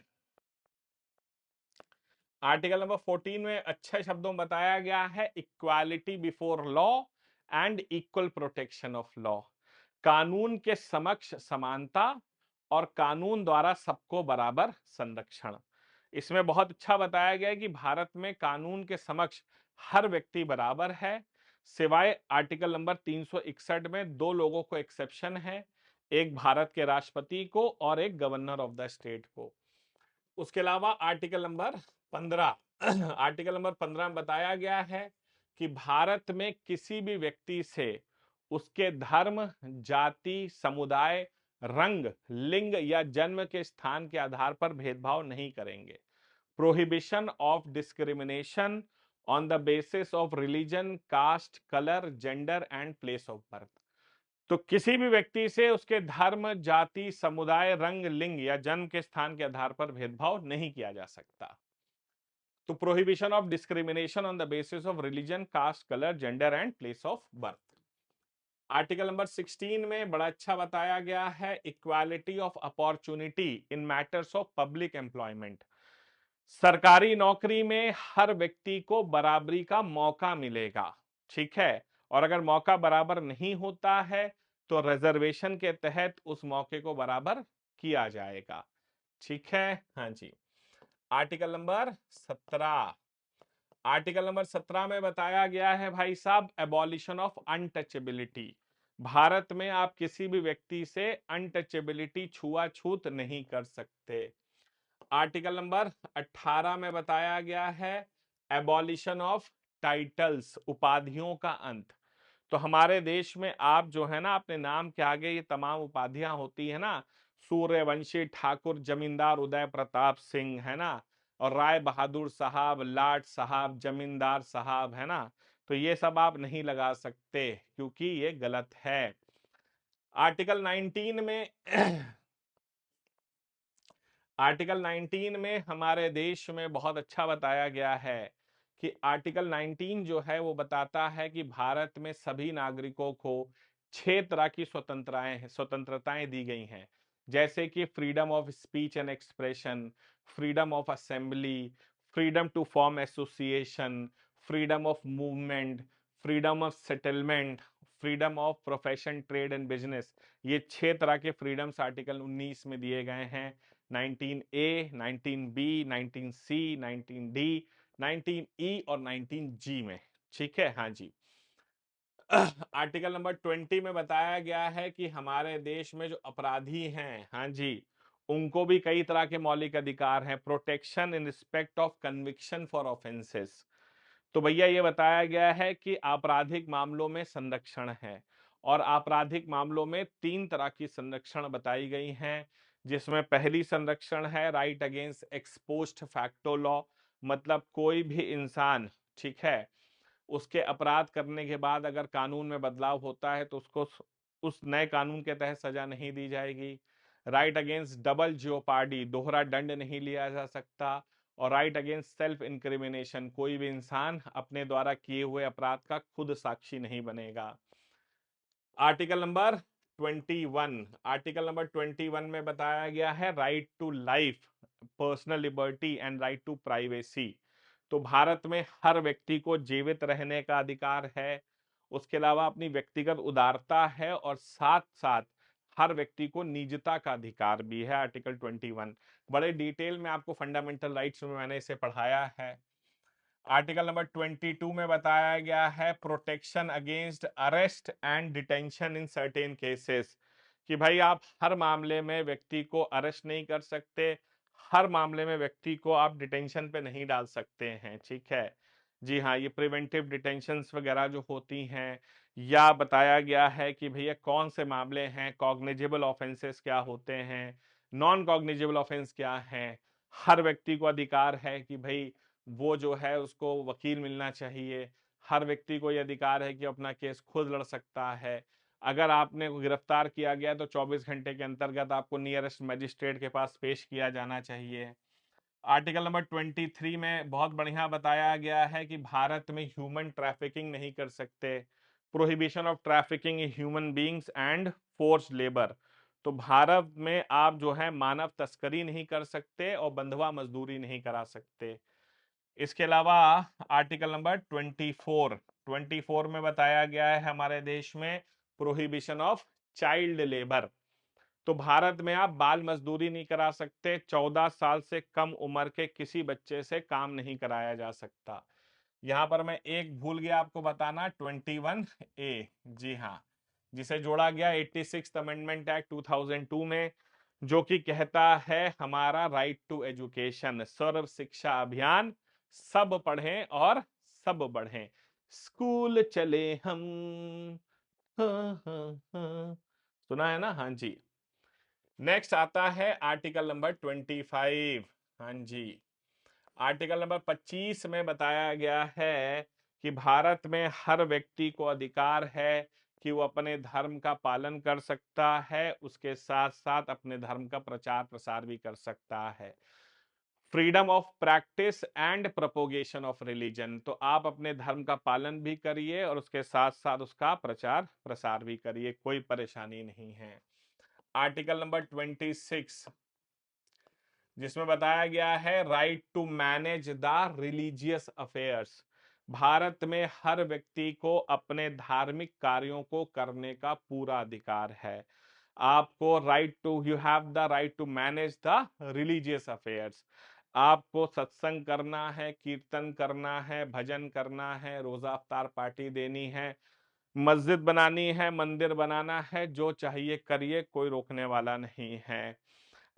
आर्टिकल नंबर 14 में अच्छे शब्दों में बताया गया है equality before law and equal protection of law. कानून के समक्ष समानता और कानून द्वारा सबको बराबर संरक्षण। इसमें बहुत अच्छा बताया गया है कि भारत में कानून के समक्ष हर व्यक्ति बराबर है, सिवाय आर्टिकल नंबर 361 में दो लोगों को एक्सेप्शन है, एक भारत के राष्ट्रपति को और एक गवर्नर ऑफ द स्टेट को। उसके अलावा आर्टिकल नंबर 15 आर्टिकल नंबर 15 में बताया गया है कि भारत में किसी भी व्यक्ति से उसके धर्म, जाति, समुदाय, रंग, लिंग या जन्म के स्थान के आधार पर भेदभाव नहीं करेंगे। Prohibition of discrimination on the basis of religion, caste, colour, gender and place of birth. तो किसी भी व्यक्ति से उसके धर्म, जाति, समुदाय, रंग, लिंग या जन्म के स्थान के आधार पर भेदभाव नहीं किया जा सकता। तो prohibition of discrimination on the basis of religion, caste, colour, gender and place of birth. Article number 16 में बड़ा अच्छा बताया गया है equality of opportunity in matters of public employment. सरकारी नौकरी में हर व्यक्ति को बराबरी का मौका मिलेगा, ठीक है, और अगर मौका बराबर नहीं होता है तो रिजर्वेशन के तहत उस मौके को बराबर किया जाएगा, ठीक है। हाँ जी। आर्टिकल नंबर 17, आर्टिकल नंबर 17 में बताया गया है भाई साहब एबॉलिशन ऑफ अनटचेबिलिटी। भारत में आप किसी भी व्यक्ति से अनटचेबिलिटी, छुआछूत नहीं कर सकते। आर्टिकल नंबर 18 में बताया गया है एबॉलिशन ऑफ टाइटल्स, उपाधियों का अंत। तो हमारे देश में आप जो है ना अपने नाम के आगे ये तमाम उपाधियां होती है ना, सूर्यवंशी ठाकुर, जमींदार उदय प्रताप सिंह, है ना, और राय बहादुर साहब, लाट साहब, जमींदार साहब, है ना, तो ये सब आप नहीं लगा सकते क्योंकि ये गलत है। आर्टिकल 19 में आर्टिकल 19 में हमारे देश में बहुत अच्छा बताया गया है कि आर्टिकल 19 जो है वो बताता है कि भारत में सभी नागरिकों को 6 तरह की स्वतंत्रताएं दी गई हैं, जैसे कि freedom of speech and expression, freedom of assembly, freedom to form association, freedom of movement, freedom of settlement, freedom of profession, trade and business. ये 6 तरह के फ्रीडम्स आर्टिकल 19 में दिए गए हैं। 19A, 19B, 19C, 19D, 19E और 19G में, ठीक है। हाँ जी। आर्टिकल नंबर 20 में बताया गया है कि हमारे देश में जो अपराधी हैं, हाँ जी, उनको भी कई तरह के मौलिक अधिकार हैं। Protection in respect of conviction for offences. तो भैया ये बताया गया है कि आपराधिक मामलों में संरक्षण है, और आपराधिक मामलों में 3 तरह की संरक्षण बताई गई हैं, जिसमें पहली संरक्षण है right against ex post facto law. मतलब कोई भी इंसान, ठीक है, उसके अपराध करने के बाद अगर कानून में बदलाव होता है तो उसको उस नए कानून के तहत सजा नहीं दी जाएगी। राइट अगेंस्ट डबल जियोपार्डी, दोहरा दंड नहीं लिया जा सकता। और राइट अगेंस्ट सेल्फ इंक्रिमिनेशन, कोई भी इंसान अपने द्वारा किए हुए अपराध का खुद साक्षी नहीं बनेगा। आर्टिकल नंबर 21, आर्टिकल नंबर 21 में बताया गया है right to life, personal liberty and right to privacy. तो भारत में हर व्यक्ति को जीवित रहने का अधिकार है, उसके अलावा अपनी व्यक्तिगत उदारता है और साथ साथ हर व्यक्ति को निजता का अधिकार भी है। आर्टिकल 21 बड़े डिटेल में आपको फंडामेंटल राइट्स में मैंने इसे पढ़ाया है। आर्टिकल नंबर 22 में बताया गया है protection against arrest and detention in certain cases, कि भाई आप हर मामले में व्यक्ति को अरेस्ट नहीं कर सकते, हर मामले में व्यक्ति को आप डिटेंशन पे नहीं डाल सकते हैं। ठीक है जी हाँ, ये प्रिवेंटिव डिटेंशंस वगैरह जो होती हैं, या बताया गया है कि भैया कौन से मामले हैं, कॉग्निजेबल ऑफेंसेस क्या होते हैं, नॉन कॉग्निजेबल ऑफेंस क्या है। हर व्यक्ति को अधिकार है कि भाई वो जो है उसको वकील मिलना चाहिए। हर व्यक्ति को यह अधिकार है कि अपना केस खुद लड़ सकता है। अगर आपने को गिरफ्तार किया गया तो 24 घंटे के अंतर्गत आपको नियरेस्ट मजिस्ट्रेट के पास पेश किया जाना चाहिए। आर्टिकल नंबर 23 में बहुत बढ़िया बताया गया है कि भारत में ह्यूमन ट्रैफिकिंग नहीं कर सकते, prohibition of trafficking human beings and force labour. तो भारत में आप जो है मानव तस्करी नहीं कर सकते और बंधुआ मजदूरी नहीं करा सकते। इसके अलावा आर्टिकल नंबर 24 में बताया गया है हमारे देश में प्रोहिबिशन ऑफ चाइल्ड लेबर। तो भारत में आप बाल मजदूरी नहीं करा सकते, 14 साल से कम उम्र के किसी बच्चे से काम नहीं कराया जा सकता। यहां पर मैं एक भूल गया आपको बताना, 21A, जी हाँ, जिसे जोड़ा गया 86 अमेंडमेंट एक्ट 2002 में, जो कि कहता है हमारा राइट टू एजुकेशन, सर्व शिक्षा अभियान, सब पढ़ें और सब बढ़ें, स्कूल चले हम। हाँ हाँ हाँ, सुना है ना? हाँ जी। नेक्स्ट आता है आर्टिकल नंबर 25। हाँ जी, आर्टिकल नंबर 25 में बताया गया है कि भारत में हर व्यक्ति को अधिकार है कि वो अपने धर्म का पालन कर सकता है, उसके साथ साथ अपने धर्म का प्रचार प्रसार भी कर सकता है। Freedom of practice and propagation of religion, तो आप अपने धर्म का पालन भी करिए और उसके साथ साथ उसका प्रचार प्रसार भी करिए, कोई परेशानी नहीं है। आर्टिकल नंबर 26, जिसमें बताया गया है right to manage the religious affairs, Bharat में हर व्यक्ति को अपने धार्मिक कार्यों को करने का पूरा अधिकार है। आपको right to, you have the right to manage the religious affairs. आपको सत्संग करना है, कीर्तन करना है, भजन करना है, रोजा अफ्तार पार्टी देनी है, मस्जिद बनानी है, मंदिर बनाना है, जो चाहिए करिए, कोई रोकने वाला नहीं है।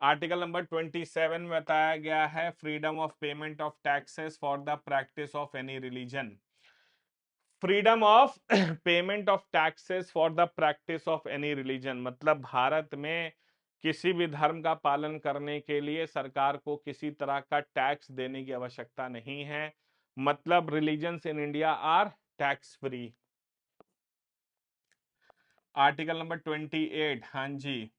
आर्टिकल नंबर 27 में बताया गया है freedom of payment of taxes for the practice of any religion, freedom of payment of taxes for the practice of any religion, मतलब भारत में किसी भी धर्म का पालन करने के लिए सरकार को किसी तरह का टैक्स देने की आवश्यकता नहीं है। मतलब religions in India are tax free. Article number 28, हाँ जी,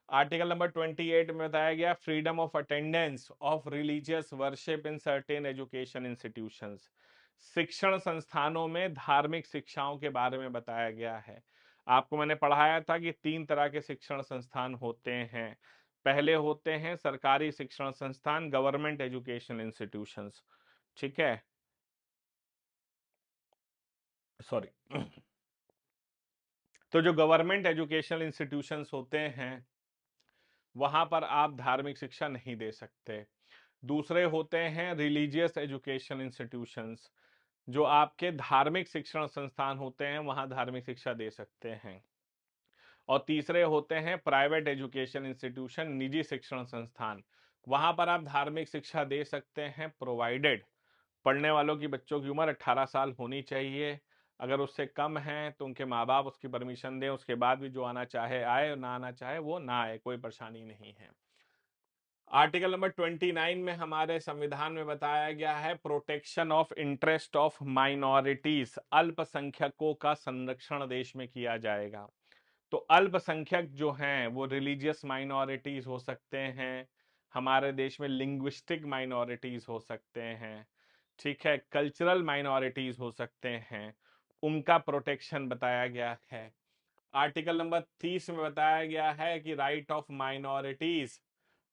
आर्टिकल नंबर 28 में बताया गया freedom of attendance of religious worship in certain education institutions, शिक्षण संस्थानों में धार्मिक शिक्षाओं के बारे में बताया गया है। आपको मैंने पढ़ाया था कि 3 तरह के शिक्षण संस्थान होते हैं। पहले होते हैं सरकारी शिक्षण संस्थान, गवर्नमेंट एजुकेशन इंस्टीट्यूशंस। ठीक है, सॉरी। तो जो गवर्नमेंट एजुकेशन इंस्टीट्यूशंस होते हैं वहां पर आप धार्मिक शिक्षा नहीं दे सकते। दूसरे होते हैं रिलीजियस एजुकेशन इंस्टीट्यूशंस, जो आपके धार्मिक शिक्षण संस्थान होते हैं, वहां धार्मिक शिक्षा दे सकते हैं। और तीसरे होते हैं प्राइवेट एजुकेशन इंस्टीट्यूशन, निजी शिक्षण संस्थान, वहां पर आप धार्मिक शिक्षा दे सकते हैं, प्रोवाइडेड पढ़ने वालों की बच्चों की उम्र 18 साल होनी चाहिए। अगर उससे कम है तो उनके माँ बाप उसकी परमिशन दें, उसके बाद भी जो आना चाहे आए और ना आना चाहे वो ना आए, कोई परेशानी नहीं है। आर्टिकल नंबर 29 में हमारे संविधान में बताया गया है protection of interest of minorities, अल्पसंख्यकों का संरक्षण देश में किया जाएगा। तो अल्पसंख्यक जो हैं वो रिलीजियस माइनॉरिटीज हो सकते हैं, हमारे देश में लिंग्विस्टिक माइनॉरिटीज हो सकते हैं, ठीक है, कल्चरल माइनॉरिटीज हो सकते हैं, उनका प्रोटेक्शन बताया गया है। आर्टिकल नंबर 30 में बताया गया है कि right of minorities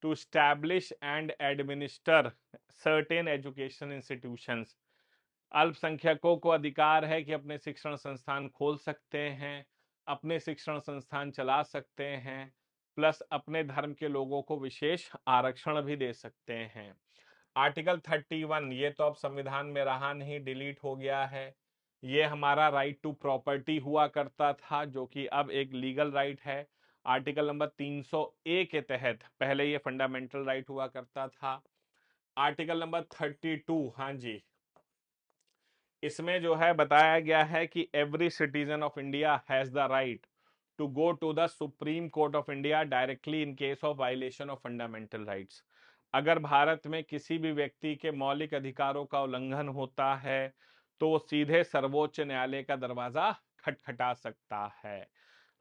to establish and administer certain education institutions, अल्पसंख्यकों को अधिकार है कि अपने शिक्षण संस्थान खोल सकते हैं, अपने शिक्षण संस्थान चला सकते हैं, प्लस अपने धर्म के लोगों को विशेष आरक्षण भी दे सकते हैं। आर्टिकल 31 ये तो अब संविधान में रहा नहीं, डिलीट हो गया है। ये हमारा राइट टू प्रॉपर्टी हुआ करता था, जो कि अब एक लीगल राइट है। आर्टिकल नंबर 300A के तहत पहले ये फंडामेंटल राइट हुआ करता था। आर्टिकल नंबर 32, हाँ जी, इसमें जो है बताया गया है कि every citizen of India has the right to go to the supreme Court of India directly in case of violation of fundamental rights. अगर भारत में किसी भी व्यक्ति के मौलिक अधिकारों का उल्लंघन होता है तो वो सीधे सर्वोच्च न्यायालय का दरवाजा खटखटा सकता है।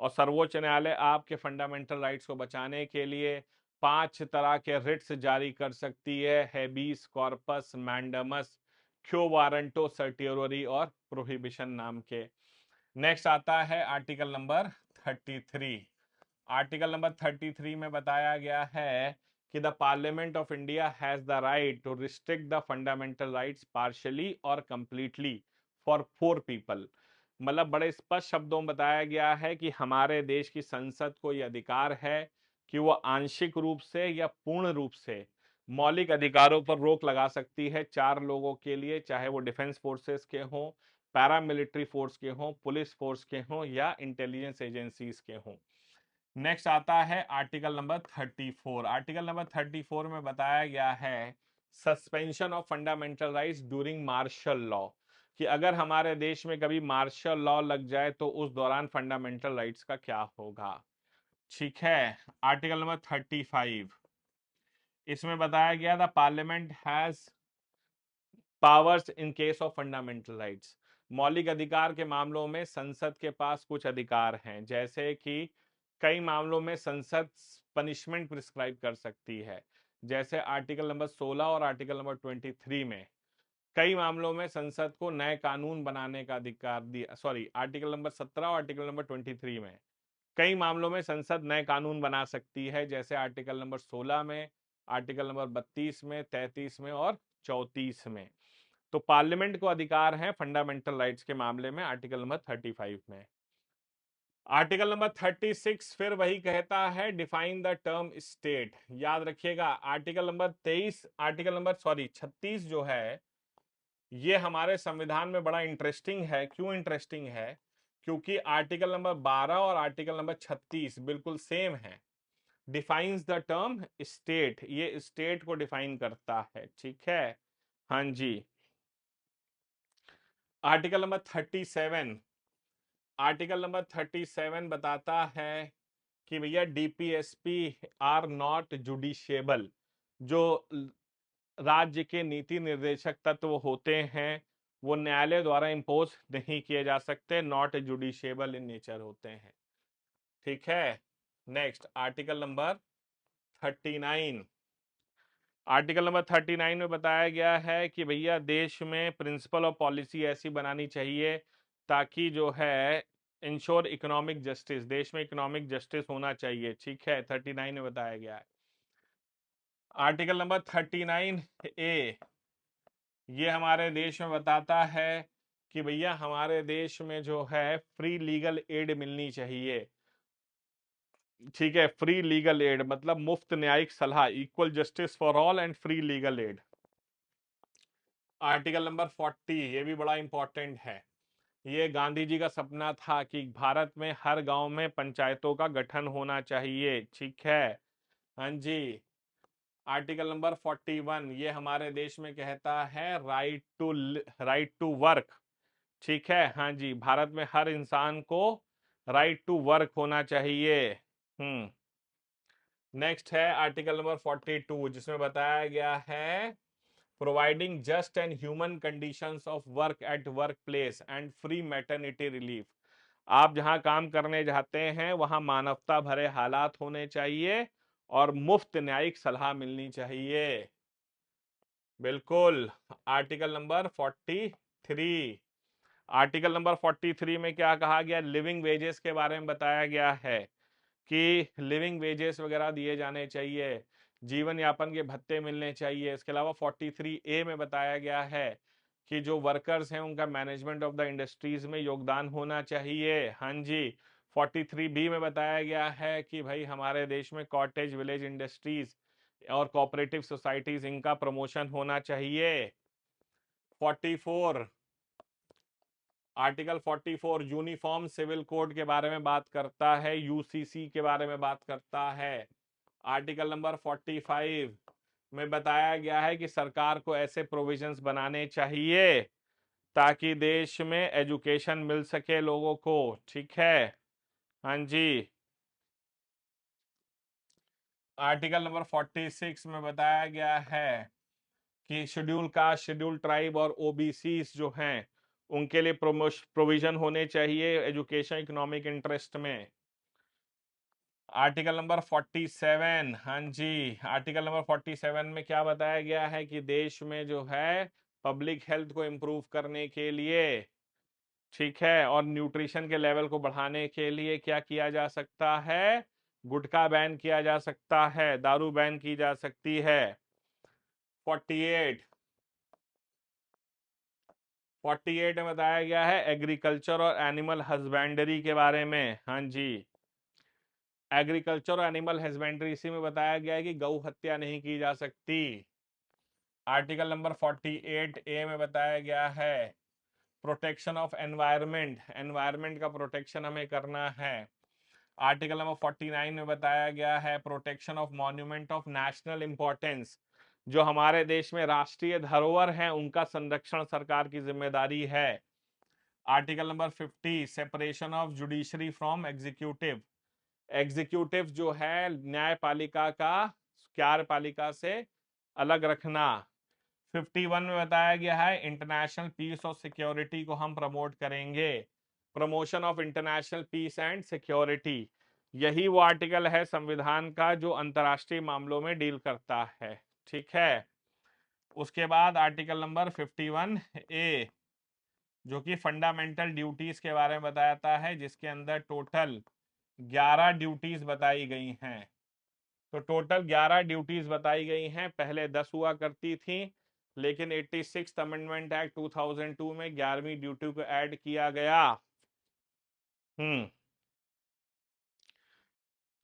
और सर्वोच्च न्यायालय आपके फंडामेंटल राइट्स को बचाने के लिए 5 तरह के रिट्स जारी कर सकती है: हेबीस कॉर्पस, मैंडमस, क्यो वारंटो, सर्टियोरी और प्रोहिबिशन नाम के। नेक्स्ट आता है आर्टिकल नंबर 33। आर्टिकल नंबर 33 में बताया गया है कि the parliament of India has the right to restrict the fundamental rights partially और कंप्लीटली फॉर 4 पीपल। मतलब बड़े स्पष्ट शब्दों में बताया गया है कि हमारे देश की संसद को यह अधिकार है कि वो आंशिक रूप से या पूर्ण रूप से मौलिक अधिकारों पर रोक लगा सकती है 4 लोगों के लिए, चाहे वो डिफेंस फोर्सेस के हों, पैरामिलिट्री फोर्स के हों, पुलिस फोर्स के हों या इंटेलिजेंस एजेंसीज के हों। नेक्स्ट आता है आर्टिकल नंबर 34। आर्टिकल नंबर 34 में बताया गया है suspension of fundamental rights during martial law, कि अगर हमारे देश में कभी मार्शल लॉ लग जाए तो उस दौरान फंडामेंटल राइट्स का क्या होगा। ठीक है। आर्टिकल नंबर 35, इसमें बताया गया था parliament has powers in case of fundamental rights. मौलिक अधिकार के मामलों में संसद के पास कुछ अधिकार हैं, जैसे कि कई मामलों में संसद पनिशमेंट प्रिस्क्राइब कर सकती है, जैसे आर्टिकल नंबर 16 और आर्टिकल नंबर 23 में। कई मामलों में संसद को नए कानून बनाने का अधिकार दिया, सॉरी, आर्टिकल नंबर 17 और आर्टिकल नंबर 23 में कई मामलों में संसद नए कानून बना सकती है, जैसे आर्टिकल नंबर 16 में, आर्टिकल नंबर 32 में, 33 में और 34 में। तो पार्लियामेंट को अधिकार है फंडामेंटल राइट्स के मामले में आर्टिकल नंबर 35 में। आर्टिकल नंबर 36 फिर वही कहता है डिफाइन द टर्म स्टेट। याद रखिएगा आर्टिकल नंबर 36 जो है ये हमारे संविधान में बड़ा इंटरेस्टिंग है। क्यों इंटरेस्टिंग है? क्योंकि आर्टिकल नंबर 12 और आर्टिकल नंबर 36 बिल्कुल सेम है। डिफाइंस द टर्म स्टेट, ये स्टेट को डिफाइन करता है। ठीक है, हाँ जी। आर्टिकल नंबर 37, आर्टिकल नंबर 37 बताता है कि भैया डीपीएसपी आर नॉट जुडिशियबल। जो राज्य के नीति निर्देशक तत्व होते हैं वो न्यायालय द्वारा इम्पोज नहीं किए जा सकते, नॉट जुडिशियबल इन नेचर होते हैं। ठीक है। Next article number 39। Article number 39 में बताया गया है कि भैया देश में प्रिंसिपल और पॉलिसी ऐसी बनानी चाहिए ताकि जो है इंश्योर इकोनॉमिक जस्टिस, देश में इकोनॉमिक जस्टिस होना चाहिए। ठीक है, 39 में बताया गया है। आर्टिकल नंबर 39A ये हमारे देश में बताता है कि भैया हमारे देश में जो है फ्री लीगल एड मिलनी चाहिए। ठीक है, फ्री लीगल एड मतलब मुफ्त न्यायिक सलाह, equal justice for all and free legal aid. Article number 40 ये भी बड़ा इंपॉर्टेंट है। ये गांधी जी का सपना था कि भारत में हर गांव में पंचायतों का गठन होना चाहिए। ठीक है, हाँ जी। आर्टिकल नंबर 41 ये हमारे देश में कहता है राइट टू वर्क। ठीक है, हाँ जी, भारत में हर इंसान को राइट टू वर्क होना चाहिए। नेक्स्ट है आर्टिकल नंबर 42 जिसमें बताया गया है providing just and human conditions of work at work place and free maternity relief. आप जहां काम करने जाते हैं वहां मानवता भरे हालात होने चाहिए और मुफ्त न्यायिक सलाह मिलनी चाहिए। बिल्कुल। आर्टिकल नंबर 43, आर्टिकल नंबर 43 में क्या कहा गया? लिविंग वेजेस के बारे में बताया गया है कि लिविंग वेजेस वगैरह दिए जाने चाहिए, जीवन यापन के भत्ते मिलने चाहिए। इसके अलावा 43A में बताया गया है कि जो वर्कर्स हैं उनका मैनेजमेंट ऑफ द इंडस्ट्रीज में योगदान होना चाहिए। हाँ जी। 43B में बताया गया है कि भाई हमारे देश में कॉटेज विलेज इंडस्ट्रीज और कोऑपरेटिव सोसाइटीज इनका प्रमोशन होना चाहिए। 44 आर्टिकल 44 यूनिफॉर्म सिविल कोड के बारे में बात करता है, यूसीसी के बारे में बात करता है। आर्टिकल नंबर 45 में बताया गया है कि सरकार को ऐसे प्रोविजंस बनाने चाहिए ताकि देश में एजुकेशन मिल सके लोगों को। ठीक है। हाँ जी। आर्टिकल नंबर 46 में बताया गया है कि शेड्यूल कास्ट, शेड्यूल ट्राइब और ओबीसी जो हैं उनके लिए प्रोविजन होने चाहिए एजुकेशन इकोनॉमिक इंटरेस्ट में। आर्टिकल नंबर 47, हाँ जी, आर्टिकल नंबर 47 में क्या बताया गया है कि देश में जो है पब्लिक हेल्थ को इम्प्रूव करने के लिए, ठीक है, और न्यूट्रिशन के लेवल को बढ़ाने के लिए क्या किया जा सकता है? गुटखा बैन किया जा सकता है, दारू बैन की जा सकती है। 48 में बताया गया है एग्रीकल्चर और एनिमल हस्बेंड्री के बारे में। हाँ जी, एग्रीकल्चर और एनिमल हस्बेंड्री, इसी में बताया गया है कि गौ हत्या नहीं की जा सकती। आर्टिकल नंबर 48A में बताया गया है प्रोटेक्शन ऑफ एनवायरनमेंट, एनवायरनमेंट का प्रोटेक्शन हमें करना है। आर्टिकल नंबर 49 में बताया गया है protection of monument of national importance, जो हमारे देश में राष्ट्रीय धरोहर हैं उनका संरक्षण सरकार की जिम्मेदारी है। Article number 50 separation of judiciary from executive, executive जो है न्यायपालिका का कार्यपालिका से अलग रखना। 51 में बताया गया है इंटरनेशनल पीस और सिक्योरिटी को हम प्रमोट करेंगे, promotion of international peace and security. यही वो आर्टिकल है संविधान का जो अंतर्राष्ट्रीय मामलों में डील करता है। ठीक है। उसके बाद आर्टिकल नंबर 51A जो कि फंडामेंटल ड्यूटीज के बारे में बताता है, जिसके अंदर टोटल 11 ड्यूटीज बताई गई हैं। तो टोटल 11 ड्यूटीज बताई गई हैं, पहले 10 हुआ करती थी, लेकिन 86 अमेंडमेंट एक्ट 2002 में 11वीं ड्यूटी को ऐड किया गया।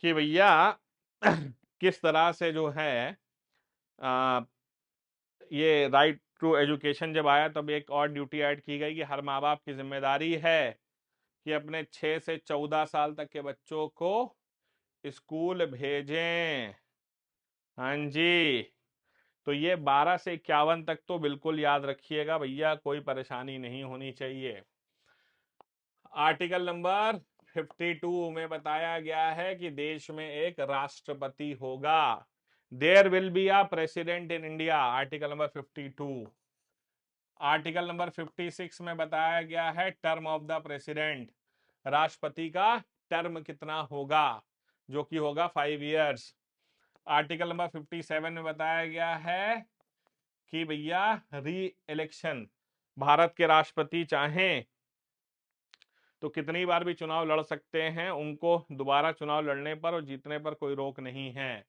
कि भैया किस तरह से जो है आ, ये राइट टू एजुकेशन जब आया तब एक और ड्यूटी ऐड की गई कि हर माँ बाप की जिम्मेदारी है कि अपने 6 से 14 साल तक के बच्चों को स्कूल भेजें। हाँ जी। तो ये 12 से 51 तक तो बिल्कुल याद रखिएगा भैया, कोई परेशानी नहीं होनी चाहिए। आर्टिकल नंबर 52 में बताया गया है कि देश में एक राष्ट्रपति होगा, there will be a president in India. Article number 52। Article number 56 में बताया गया है टर्म ऑफ द प्रेसिडेंट, राष्ट्रपति का टर्म कितना होगा, जो कि होगा 5 इयर्स। आर्टिकल नंबर 57 में बताया गया है कि भैया री इलेक्शन, भारत के राष्ट्रपति चाहें तो कितनी बार भी चुनाव लड़ सकते हैं, उनको दोबारा चुनाव लड़ने पर और जीतने पर कोई रोक नहीं है।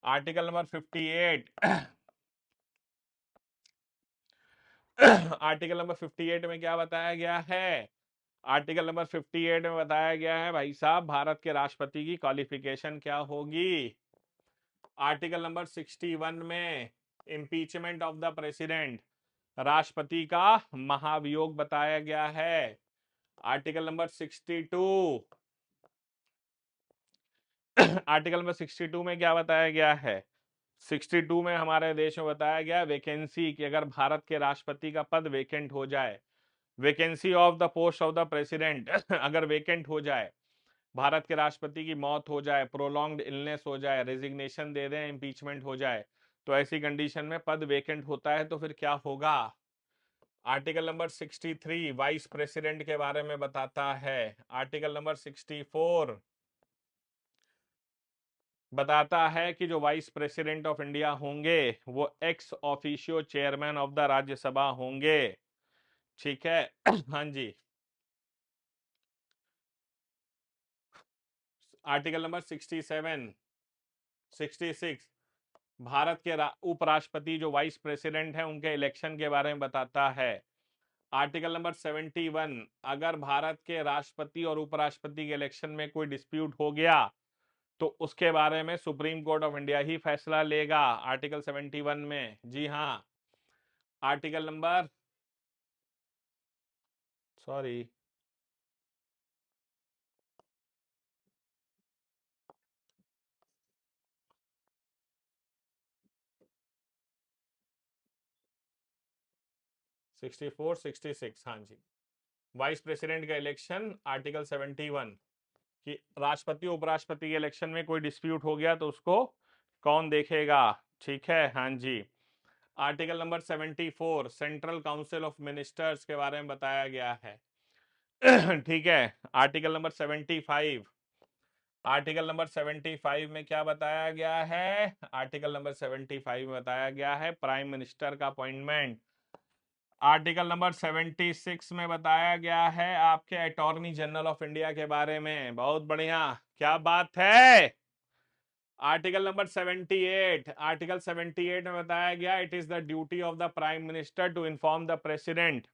आर्टिकल नंबर 58 आर्टिकल नंबर 58 में क्या बताया गया है? आर्टिकल नंबर 58 में बताया गया है भाई साहब भारत के राष्ट्रपति की क्वालिफिकेशन क्या होगी। आर्टिकल नंबर 61 में इम्पीचमेंट ऑफ द प्रेसिडेंट, राष्ट्रपति का महाभियोग बताया गया है। आर्टिकल नंबर 62 आर्टिकल नंबर 62 में क्या बताया गया है? 62 में हमारे देश में बताया गया वैकेंसी कि अगर भारत के राष्ट्रपति का पद वेकेंट हो जाए, vacancy of the post of the president अगर वेकेंट हो जाए, भारत के राष्ट्रपति की मौत हो जाए, प्रोलॉन्ग्ड इलनेस हो जाए, रेजिग्नेशन दे दें, इम्पीचमेंट हो जाए, तो ऐसी कंडीशन में पद वेकेंट होता है तो फिर क्या होगा? आर्टिकल नंबर 63 वाइस प्रेसिडेंट के बारे में बताता है। आर्टिकल नंबर 64 बताता है कि जो वाइस प्रेसिडेंट ऑफ इंडिया होंगे वो ex officio chairman of the Rajya Sabha होंगे। ठीक है। हाँ जी। आर्टिकल नंबर 67 66 भारत के उपराष्ट्रपति जो वाइस प्रेसिडेंट है उनके इलेक्शन के बारे में बताता है। आर्टिकल नंबर 71, अगर भारत के राष्ट्रपति और उपराष्ट्रपति के इलेक्शन में कोई डिस्प्यूट हो गया तो उसके बारे में सुप्रीम कोर्ट ऑफ इंडिया ही फैसला लेगा, आर्टिकल 71 में। जी हाँ। Article number, sorry, sixty four 66, हाँ जी। वाइस प्रेसिडेंट का इलेक्शन आर्टिकल 71 कि राष्ट्रपति उपराष्ट्रपति के इलेक्शन में कोई डिस्प्यूट हो गया तो उसको कौन देखेगा, ठीक है, हाँ जी। Article number 74, central council of ministers के बारे में बताया गया है। ठीक है। आर्टिकल नंबर 75, आर्टिकल नंबर 75 में क्या बताया गया है? आर्टिकल नंबर 75 में बताया गया है प्राइम मिनिस्टर का अपॉइंटमेंट। आर्टिकल नंबर 76 में बताया गया है आपके अटॉर्नी जनरल ऑफ इंडिया के बारे में। बहुत बढ़िया, क्या बात है। आर्टिकल नंबर 78, आर्टिकल 78 में बताया गया it is the duty of the prime minister to inform the president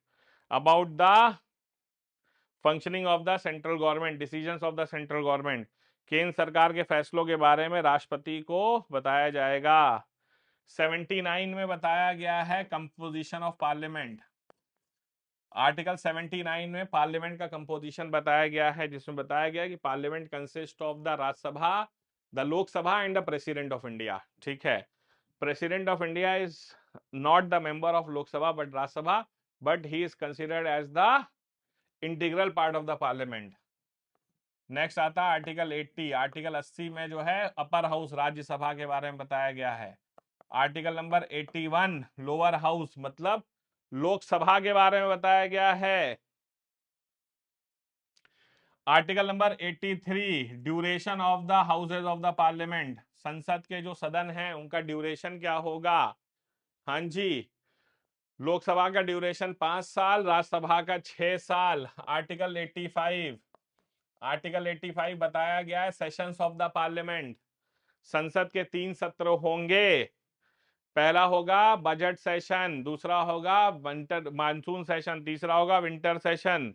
about the functioning of the central government, decisions of the central government. केंद्र सरकार के फैसलों के बारे में राष्ट्रपति को बताया जाएगा। 79 में बताया गया है कंपोजिशन ऑफ पार्लियामेंट। आर्टिकल 79 में पार्लियामेंट का कंपोजिशन बताया गया है, जिसमें बताया गया कि parliament consist of the Rajya Sabha, the Lok Sabha and the president of India. ठीक है, president of India is not the member of Lok Sabha but Rajya Sabha, but he is considered as the integral part of the parliament. Next आता है आर्टिकल 80, आर्टिकल 80 में जो है अपर हाउस राज्यसभा के बारे में बताया गया है। आर्टिकल नंबर 81, लोअर हाउस मतलब लोकसभा के बारे में बताया गया है। Article number 83, duration of the houses of the parliament, संसद के जो सदन हैं उनका ड्यूरेशन क्या होगा। हाँ जी, लोकसभा का ड्यूरेशन 5 साल, राज्यसभा का 6 साल। आर्टिकल 85, आर्टिकल 85 बताया गया है सेशंस ऑफ द पार्लियामेंट, संसद के 3 सत्र होंगे। पहला होगा बजट सेशन, दूसरा होगा विंटर मानसून सेशन, तीसरा होगा विंटर सेशन।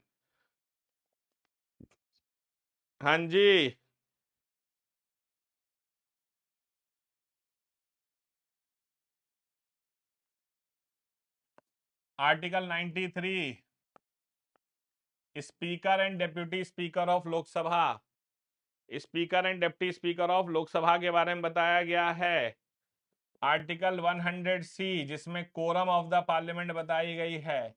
हाँ जी। Article 93, speaker and deputy speaker of Lok Sabha, speaker and deputy speaker of Lok Sabha के बारे में बताया गया है। आर्टिकल 100 सी, जिसमें कोरम ऑफ द पार्लियामेंट बताई गई है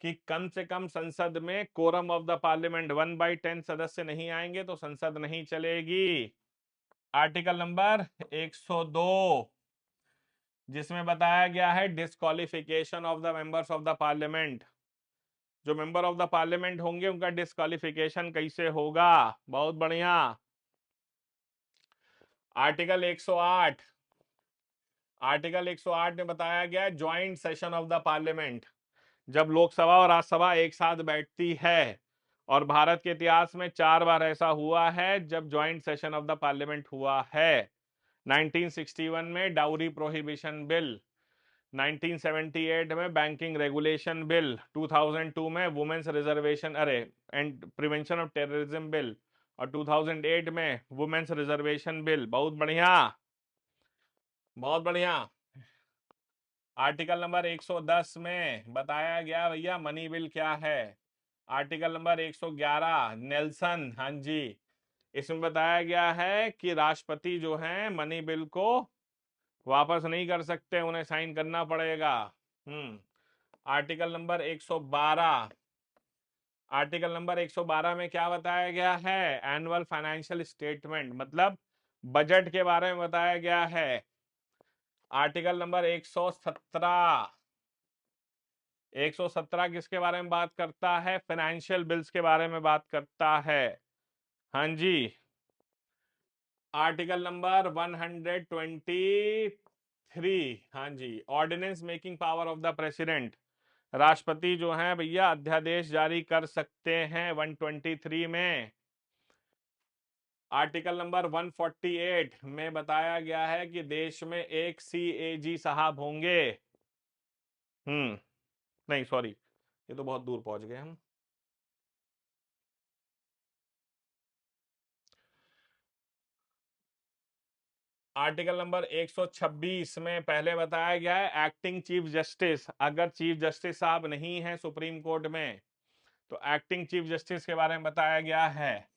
कि कम से कम संसद में कोरम ऑफ द पार्लियामेंट 1/10 सदस्य नहीं आएंगे तो संसद नहीं चलेगी। आर्टिकल नंबर 102, जिसमें बताया गया है disqualification of the members of the parliament, जो मेंबर ऑफ द पार्लियामेंट होंगे उनका डिस्क्वालिफिकेशन कैसे होगा। बहुत बढ़िया। आर्टिकल 108, आर्टिकल 108 में बताया गया है joint session of the parliament, जब लोकसभा और राज्यसभा एक साथ बैठती है, और भारत के इतिहास में 4 बार ऐसा हुआ है जब joint session of the parliament हुआ है। 1961 में डाउरी प्रोहिबिशन बिल, 1978 में बैंकिंग रेगुलेशन बिल, 2002 में वुमेन्स रिजर्वेशन अरे and prevention of terrorism bill, और 2008 में वुमेन्स रिजर्वेशन बिल। बहुत बढ़िया, बहुत बढ़िया। आर्टिकल नंबर 110 में बताया गया भैया मनी बिल क्या है। आर्टिकल नंबर 111, नेल्सन, हाँ जी, इसमें बताया गया है कि राष्ट्रपति जो हैं मनी बिल को वापस नहीं कर सकते, उन्हें साइन करना पड़ेगा। आर्टिकल नंबर 112, आर्टिकल नंबर 112 में क्या बताया गया है? एनुअल फाइनेंशियल स्टेटमेंट मतलब बजट के बारे में बताया गया है। आर्टिकल नंबर 117, 117 किसके बारे में बात करता है? फाइनेंशियल बिल्स के बारे में बात करता है। हाँ जी। आर्टिकल नंबर 123, हाँ जी, ordinance making power of the president, राष्ट्रपति जो हैं भैया अध्यादेश जारी कर सकते हैं 123 में। आर्टिकल नंबर 148 में बताया गया है कि देश में एक सीएजी साहब होंगे। नहीं सॉरी, ये तो बहुत दूर पहुंच गए हम। आर्टिकल नंबर 126 में पहले बताया गया है एक्टिंग चीफ जस्टिस, अगर चीफ जस्टिस साहब नहीं है सुप्रीम कोर्ट में तो एक्टिंग चीफ जस्टिस के बारे में बताया गया है।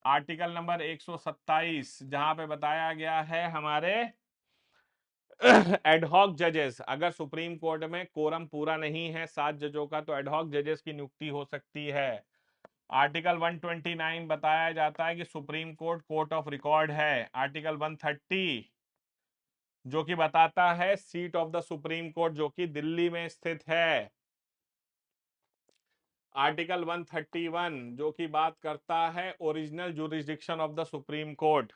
आर्टिकल नंबर 127 जहां पे बताया गया है हमारे एडहॉक जजेस, अगर सुप्रीम कोर्ट में कोरम पूरा नहीं है 7 जजों का तो एडहॉक जजेस की नियुक्ति हो सकती है। आर्टिकल 129 बताया जाता है कि supreme court court of record है। आर्टिकल 130 जो कि बताता है seat of the supreme court जो कि दिल्ली में स्थित है। आर्टिकल 131 जो कि बात करता है original jurisdiction of the supreme court,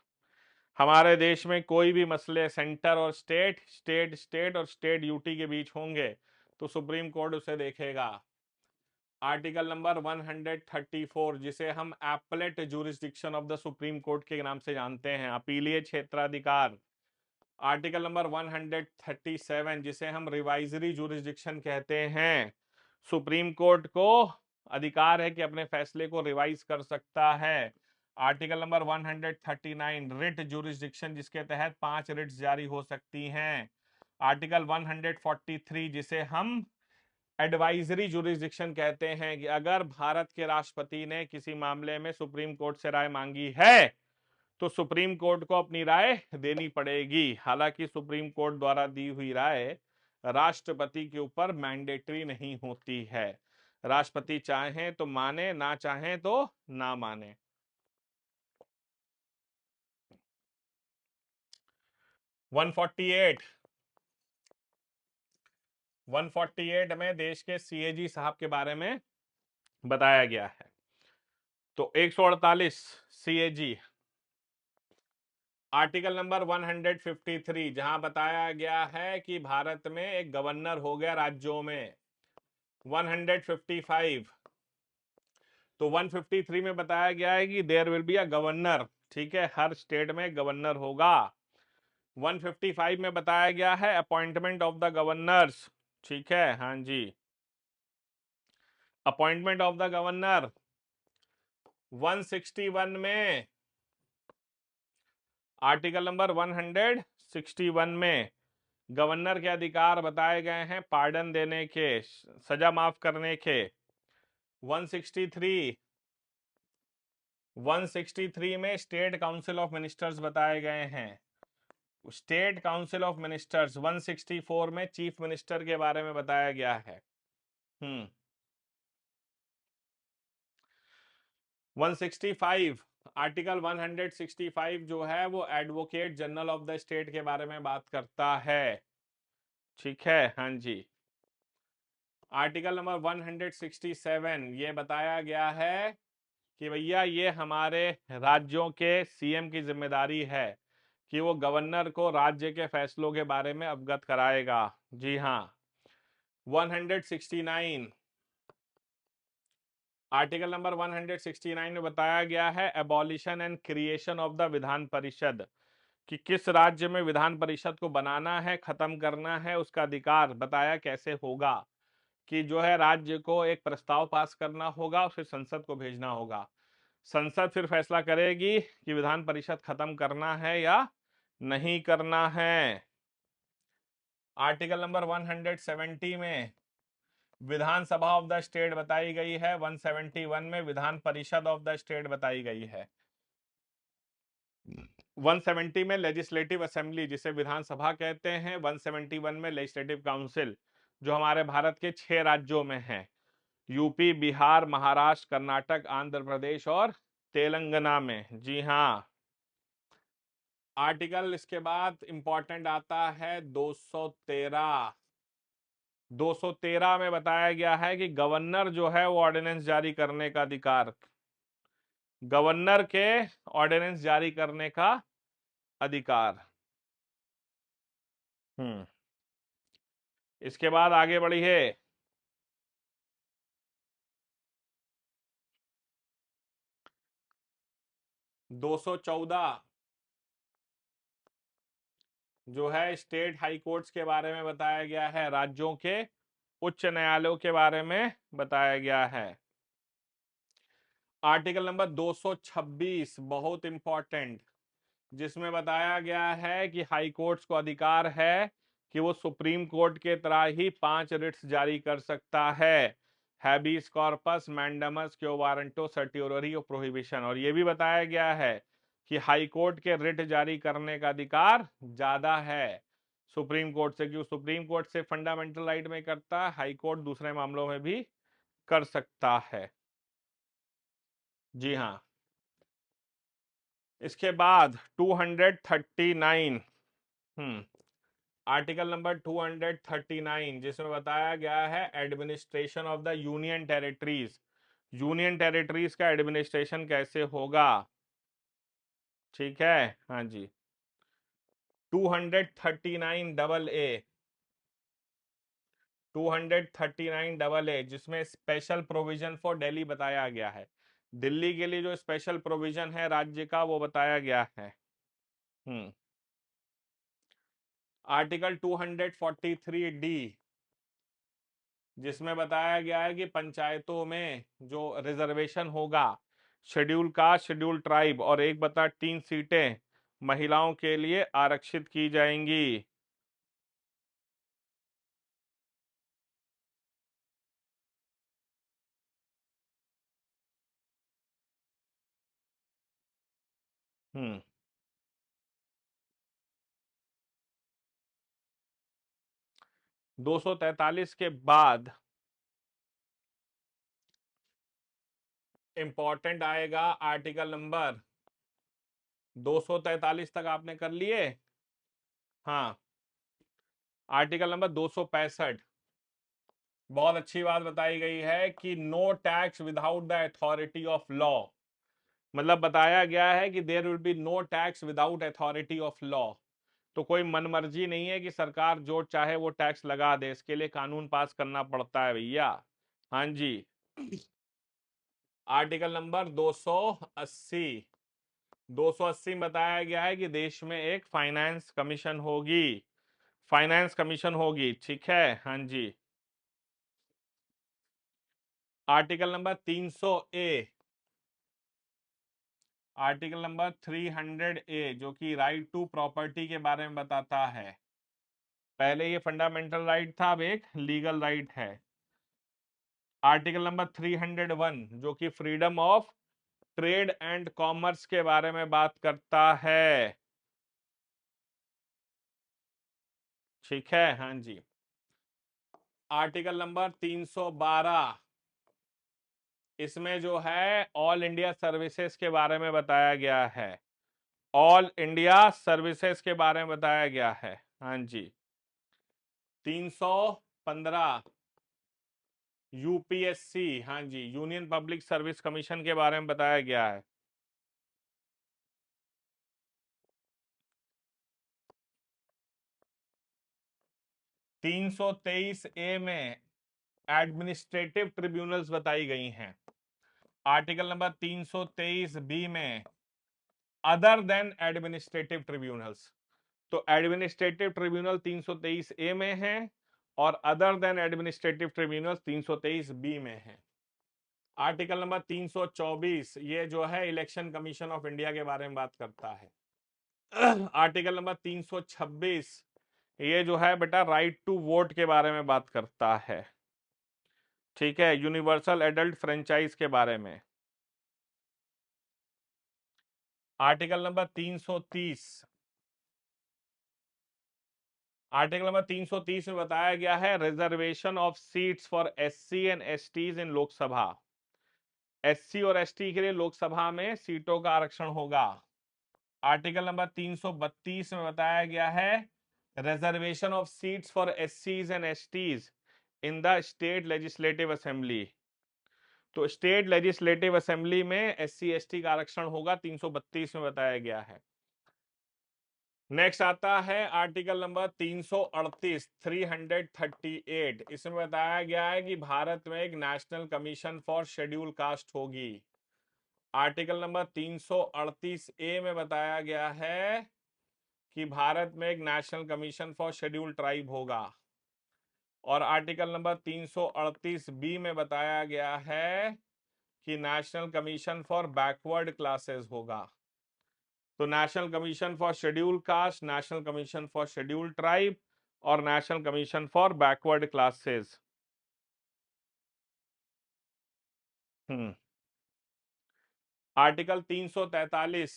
हमारे देश में कोई भी मसले सेंटर और स्टेट, स्टेट और स्टेट यूटी के बीच होंगे तो सुप्रीम कोर्ट उसे देखेगा। आर्टिकल नंबर 134 जिसे हम appellate jurisdiction of the supreme court के नाम से जानते हैं, अपीलीय क्षेत्राधिकार। आर्टिकल नंबर 137 जिसे हम रिवाइजरी जुरिस्डिक्शन कहते हैं, सुप्रीम कोर्ट को अधिकार है कि अपने फैसले को रिवाइज कर सकता है। आर्टिकल नंबर 139 रिट जुरिस्डिक्शन जिसके तहत 5 रिट्स जारी हो सकती हैं। आर्टिकल 143 जिसे हम एडवाइजरी जुरिस्डिक्शन कहते हैं कि अगर भारत के राष्ट्रपति ने किसी मामले में सुप्रीम कोर्ट से राय मांगी है तो सुप्रीम कोर्ट को अपनी राय देनी पड़ेगी। हालांकि सुप्रीम कोर्ट द्वारा दी हुई राय राष्ट्रपति के ऊपर मैंडेटरी नहीं होती है, राष्ट्रपति चाहें तो माने, ना चाहें तो ना माने। 148 में देश के सीएजी साहब के बारे में बताया गया है। तो 148 सीएजी, आर्टिकल नंबर 153 जहां बताया गया है कि भारत में एक गवर्नर हो गया राज्यों में। 155 तो 153 में बताया गया है कि there will be a governor, ठीक है, हर स्टेट में गवर्नर होगा। 155 में बताया गया है अपॉइंटमेंट ऑफ द गवर्नर्स, ठीक है, हाँ जी, अपॉइंटमेंट ऑफ द गवर्नर। 161 में, आर्टिकल नंबर 161 में गवर्नर के अधिकार बताए गए हैं पार्डन देने के, सजा माफ करने के। 163 में स्टेट काउंसिल ऑफ मिनिस्टर्स बताए गए हैं। स्टेट काउंसिल ऑफ मिनिस्टर्स 164 में चीफ मिनिस्टर के बारे में बताया गया है। 165 आर्टिकल 165 जो है वो advocate general of the state के बारे में बात करता है, ठीक है, हाँ जी। आर्टिकल नंबर 167 ये बताया गया है कि भैया ये हमारे राज्यों के सीएम की जिम्मेदारी है कि वो गवर्नर को राज्य के फैसलों के बारे में अवगत कराएगा। जी हाँ। 169 आर्टिकल नंबर 169 में बताया गया है abolition and creation of the Vidhan Parishad, कि किस राज्य में विधान परिषद को बनाना है, खत्म करना है, उसका अधिकार बताया कैसे होगा। कि जो है राज्य को एक प्रस्ताव पास करना होगा, उसे संसद को भेजना होगा, संसद फिर फैसला करेगी कि विधान परिषद खत्म करना है या नहीं करना है। आर्टिकल नंबर 170 में विधानसभा ऑफ द स्टेट बताई गई है, 171 में Vidhan Parishad of the state बताई गई है। 170 में लेजिस्लेटिव असेंबली जिसे विधानसभा कहते हैं, 171 में लेजिस्लेटिव काउंसिल जो हमारे भारत के 6 राज्यों में है, यूपी, बिहार, महाराष्ट्र, कर्नाटक, आंध्र प्रदेश और तेलंगाना में। जी हाँ। आर्टिकल इसके बाद इंपॉर्टेंट आता है 213। 213 में बताया गया है कि गवर्नर जो है वो ऑर्डिनेंस जारी करने का अधिकार, गवर्नर के ऑर्डिनेंस जारी करने का अधिकार। इसके बाद आगे बढ़िए। 214 जो है स्टेट हाई कोर्ट्स के बारे में बताया गया है, राज्यों के उच्च न्यायालयों के बारे में बताया गया है। आर्टिकल नंबर 226 बहुत इंपॉर्टेंट, जिसमें बताया गया है कि हाई कोर्ट्स को अधिकार है कि वो सुप्रीम कोर्ट के तरह ही 5 रिट्स जारी कर सकता है, हैबीस कॉर्पस, मैंडेमस, क्यो वारंटो, सर्टियोररी और प्रोहिबिशन। और ये भी बताया गया है कि हाई कोर्ट के रिट जारी करने का अधिकार ज्यादा है सुप्रीम कोर्ट से, क्योंकि सुप्रीम कोर्ट से फंडामेंटल राइट में करता है, हाई कोर्ट दूसरे मामलों में भी कर सकता है। जी हाँ। इसके बाद 239, आर्टिकल नंबर 239 जिसमें बताया गया है administration of the union territories, union territories का एडमिनिस्ट्रेशन कैसे होगा। ठीक है, हाँ जी। 239 डबल ए, 239 डबल ए जिसमें स्पेशल प्रोविजन फॉर दिल्ली बताया गया है, दिल्ली के लिए जो स्पेशल प्रोविजन है राज्य का वो बताया गया है। आर्टिकल 243 डी जिसमें बताया गया है कि पंचायतों में जो रिजर्वेशन होगा, शेड्यूल कास्ट, शेड्यूल ट्राइब और 1/3 सीटें महिलाओं के लिए आरक्षित की जाएंगी। हम्म 243 के बाद इंपॉर्टेंट आएगा आर्टिकल नंबर 243 तक आपने कर लिए। हाँ, आर्टिकल नंबर 265 बहुत अच्छी बात बताई गई है कि no tax without the authority of law, मतलब बताया गया है कि there will be no tax without authority of law. तो कोई मनमर्जी नहीं है कि सरकार जो चाहे वो टैक्स लगा दे, इसके लिए कानून पास करना पड़ता है भैया। हाँ जी। आर्टिकल नंबर 280, 280 में बताया गया है कि देश में एक फाइनेंस कमीशन होगी, फाइनेंस कमीशन होगी। ठीक है, हाँ जी। आर्टिकल नंबर 300 ए, आर्टिकल नंबर 300 ए जो कि राइट टू प्रॉपर्टी के बारे में बताता है। पहले ये फंडामेंटल राइट था, अब एक लीगल राइट है। आर्टिकल नंबर 301 जो कि freedom of trade and commerce के बारे में बात करता है। ठीक है, हाँ जी। आर्टिकल नंबर 312 इसमें जो है ऑल इंडिया सर्विसेज के बारे में बताया गया है, ऑल इंडिया सर्विसेज के बारे में बताया गया है। हाँ जी। 315 यूपीएससी, हाँ जी, यूनियन पब्लिक सर्विस कमीशन के बारे में बताया गया है। 323 ए में एडमिनिस्ट्रेटिव ट्रिब्यूनल्स बताई गई हैं। आर्टिकल नंबर 323 बी में अदर देन एडमिनिस्ट्रेटिव ट्रिब्यूनल्स, तो एडमिनिस्ट्रेटिव ट्रिब्यूनल 323 ए में है और other than administrative tribunal 323 B में है। आर्टिकल नंबर 324 ये जो है इलेक्शन कमीशन ऑफ इंडिया के बारे में बात करता है। आर्टिकल नंबर 326 ये जो है बेटा राइट टू वोट के बारे में बात करता है। ठीक है, यूनिवर्सल एडल्ट फ्रेंचाइज के बारे में। आर्टिकल नंबर 330, आर्टिकल नंबर 330 में बताया गया है reservation of seats for SC and STs in Lok Sabha, SC और एसटी के लिए लोकसभा में सीटों का आरक्षण होगा। आर्टिकल नंबर 332 में बताया गया है रिजर्वेशन ऑफ सीट्स फॉर एससीज and STs in the state legislative assembly, तो स्टेट लेजिस्लेटिव असेंबली में एससी एसटी का आरक्षण होगा, 332 में बताया गया है। नेक्स्ट आता है आर्टिकल नंबर 338, 338 इसमें बताया गया है कि भारत में एक national commission for schedule caste होगी। आर्टिकल नंबर 338 ए में बताया गया है कि भारत में एक national commission for scheduled tribe होगा, और आर्टिकल नंबर 338 बी में बताया गया है कि national commission for backward classes होगा। तो national commission for scheduled caste, national commission for scheduled tribe और national commission for backward classes. Article 343,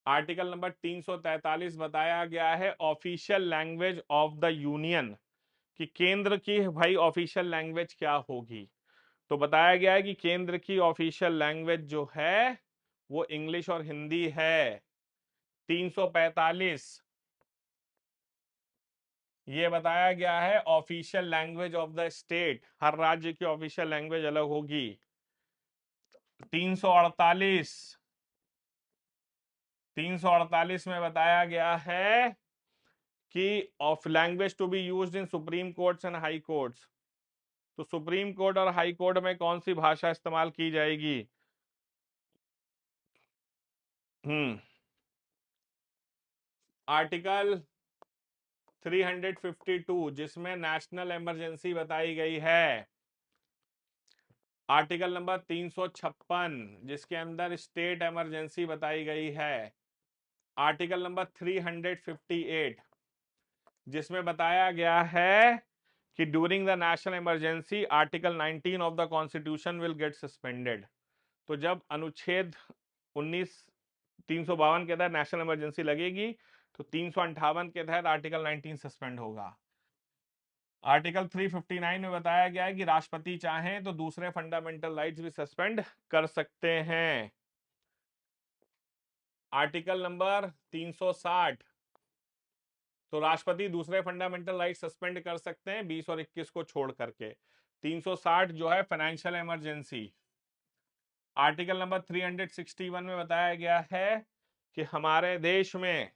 article number 343 बताया गया है official language of the union, कि केंद्र की भाई ऑफिशियल लैंग्वेज क्या होगी। तो बताया गया है कि केंद्र की ऑफिशियल लैंग्वेज जो है वो इंग्लिश और हिंदी है। 345 ये बताया गया है official language of the state, हर राज्य की ऑफिशियल लैंग्वेज अलग होगी। 348, 348 में बताया गया है कि of language to be used in supreme courts and high courts. तो सुप्रीम कोर्ट और हाई कोर्ट में कौन सी भाषा इस्तेमाल की जाएगी? हम्म आर्टिकल 352 जिसमें नेशनल इमरजेंसी बताई गई है। आर्टिकल नंबर 356 जिसके अंदर स्टेट इमरजेंसी बताई गई है। आर्टिकल नंबर 358 जिसमें बताया गया है कि during the national emergency article 19 of the constitution will get suspended. तो जब अनुच्छेद 19 352 के तहत नेशनल इमरजेंसी लगेगी तो 358 के तहत आर्टिकल 19 सस्पेंड होगा। आर्टिकल 359 में बताया गया है कि राष्ट्रपति चाहें तो दूसरे फंडामेंटल राइट्स भी सस्पेंड कर सकते हैं। आर्टिकल नंबर 360 तो राष्ट्रपति दूसरे फंडामेंटल राइट सस्पेंड कर सकते हैं 20 और 21 को छोड़ करके। 360 जो है फाइनेंशियल इमरजेंसी। आर्टिकल नंबर 361 में बताया गया है कि हमारे देश में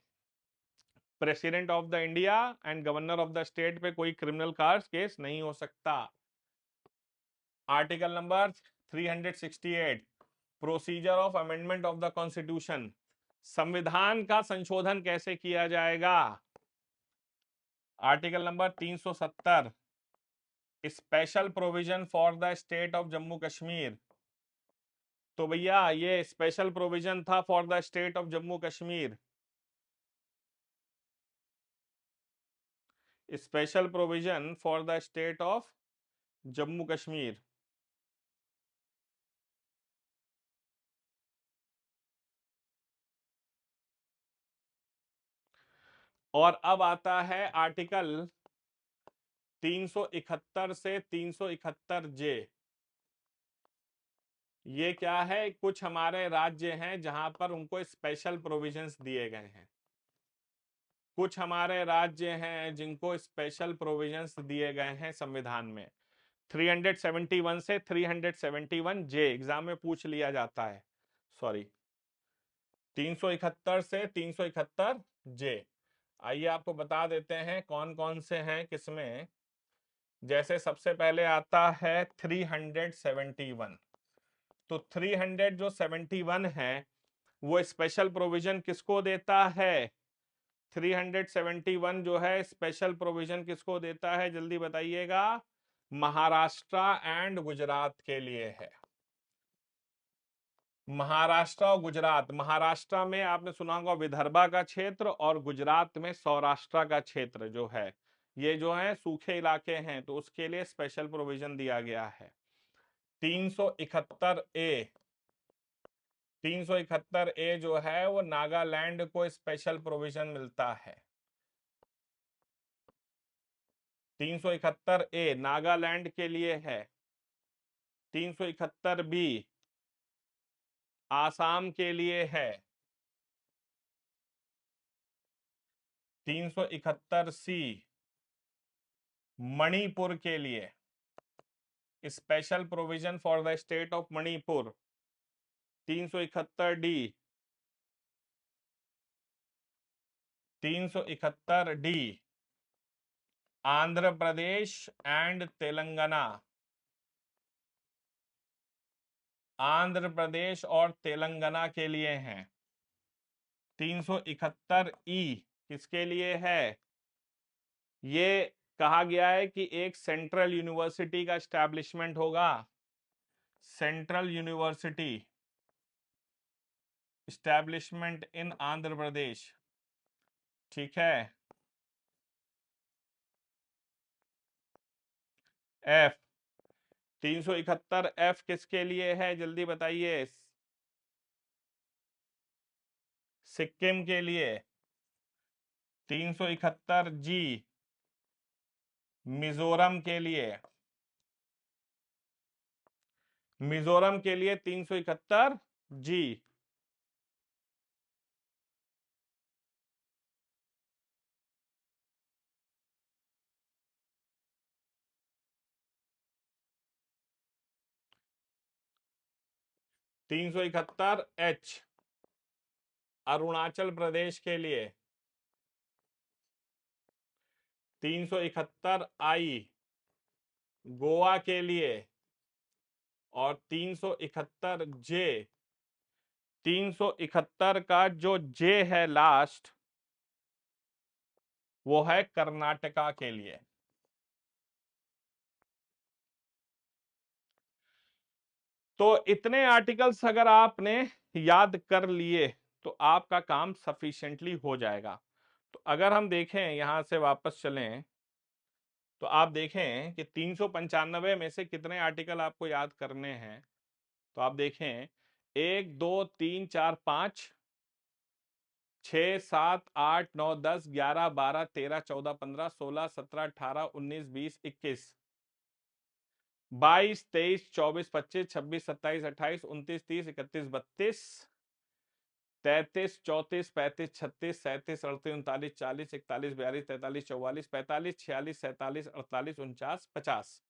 president of the India and governor of the state पे कोई क्रिमिनल केस नहीं हो सकता। Article number 368 procedure of amendment of the constitution, संविधान का संशोधन कैसे किया जाएगा। Article number 370 special provision for the state of Jammu Kashmir. तो भैया ये स्पेशल प्रोविजन था for the state of Jammu Kashmir, special provision for the state of Jammu Kashmir. और अब आता है आर्टिकल 371 से 371 जे। ये क्या है, कुछ हमारे राज्य हैं जहां पर उनको स्पेशल प्रोविजंस दिए गए हैं। कुछ हमारे राज्य हैं जिनको स्पेशल प्रोविजंस दिए गए हैं संविधान में। 371 से 371 जे एग्जाम में पूछ लिया जाता है। सॉरी, 371 से 371 जे। आइए आपको बता देते हैं कौन कौन से हैं किसमें। जैसे सबसे पहले आता है 371। तो 300 जो 71 है वो स्पेशल प्रोविजन किसको देता है? 371 जो है स्पेशल प्रोविजन किसको देता है, जल्दी बताइएगा। महाराष्ट्र एंड गुजरात के लिए है। महाराष्ट्र और गुजरात, महाराष्ट्र में आपने सुना होगा विदर्भा का क्षेत्र और गुजरात में सौराष्ट्र का क्षेत्र जो है, ये जो है सूखे इलाके हैं, तो उसके लिए स्पेशल प्रोविजन दिया गया है। 371 ए, 371 ए जो है वो नागालैंड को स्पेशल प्रोविजन मिलता है। 371 ए नागालैंड के लिए है। 371 बी आसाम के लिए है। 371 सी मणिपुर के लिए, special provision for the state of Manipur. 371 D, 371 D Andhra Pradesh and Telangana. Andhra Pradesh और तेलंगाना के लिए हैं। 371 ई किसके लिए है? ये कहा गया है कि एक सेंट्रल यूनिवर्सिटी का एस्टैब्लिशमेंट होगा, सेंट्रल यूनिवर्सिटी एस्टैब्लिशमेंट इन आंध्र प्रदेश। ठीक है। एफ 371 एफ किसके लिए है, जल्दी बताइए। सिक्किम के लिए। 371 जी मिजोरम के लिए। मिजोरम के लिए 371 जी। तीन सौ इकहत्तर एच अरुणाचल प्रदेश के लिए। 371 आई गोवा के लिए। और 371 जे, 371 का जो जे है लास्ट, वो है कर्नाटका के लिए। तो इतने आर्टिकल्स अगर आपने याद कर लिए तो आपका काम सफिशिएंटली हो जाएगा। तो अगर हम देखें यहां से वापस चलें तो आप देखें कि 395 में से कितने आर्टिकल आपको याद करने हैं। तो आप देखें 1 2 3 4 5 6 7 8 9 10 11 12 13 14 15 16 17 18 19 20 21 22 23 24 25 26 27 28 29 30 31 32 33 34 35 36 37 38 39 40 41 42 43 44 45 46 47 48 49 50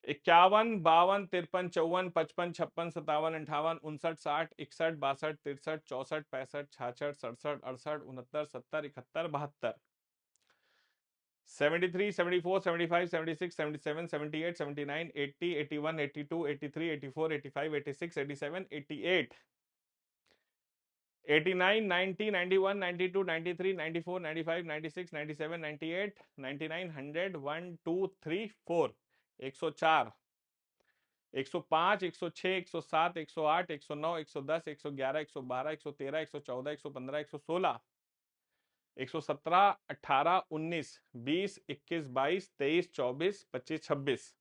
51 52 53 54 55 56 57 58 59 60 61 62 63 64 65 66 67 68 69 70 71 72 73 74 75 76 77 78 79 80 81 82 83 84 85 86 87 88 89 90 91 92 93 94 95 96 97 98 99 100 1 2 3 4 104 105 106 107 108 109 110 111 112 113 114 115 116 117 18 19 20 21 22 23 24 25 26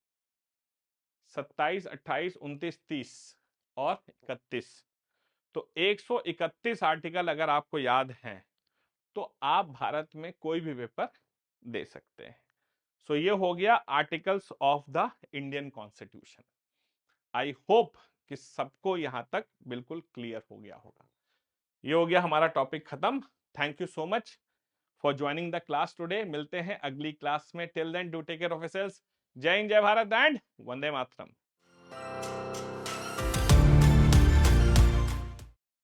27 28 29 30 और 31। तो 131 आर्टिकल अगर आपको याद हैं तो आप भारत में कोई भी पेपर दे सकते हैं। सो ये हो गया articles of the Indian constitution. I hope कि सबको यहां तक बिल्कुल क्लियर हो गया होगा। ये हो गया हमारा टॉपिक खत्म। Thank you so much for joining the class today. मिलते हैं अगली क्लास में। Till then do take care of yourselves. जय हिंद, जय भारत एंड वंदे मातरम।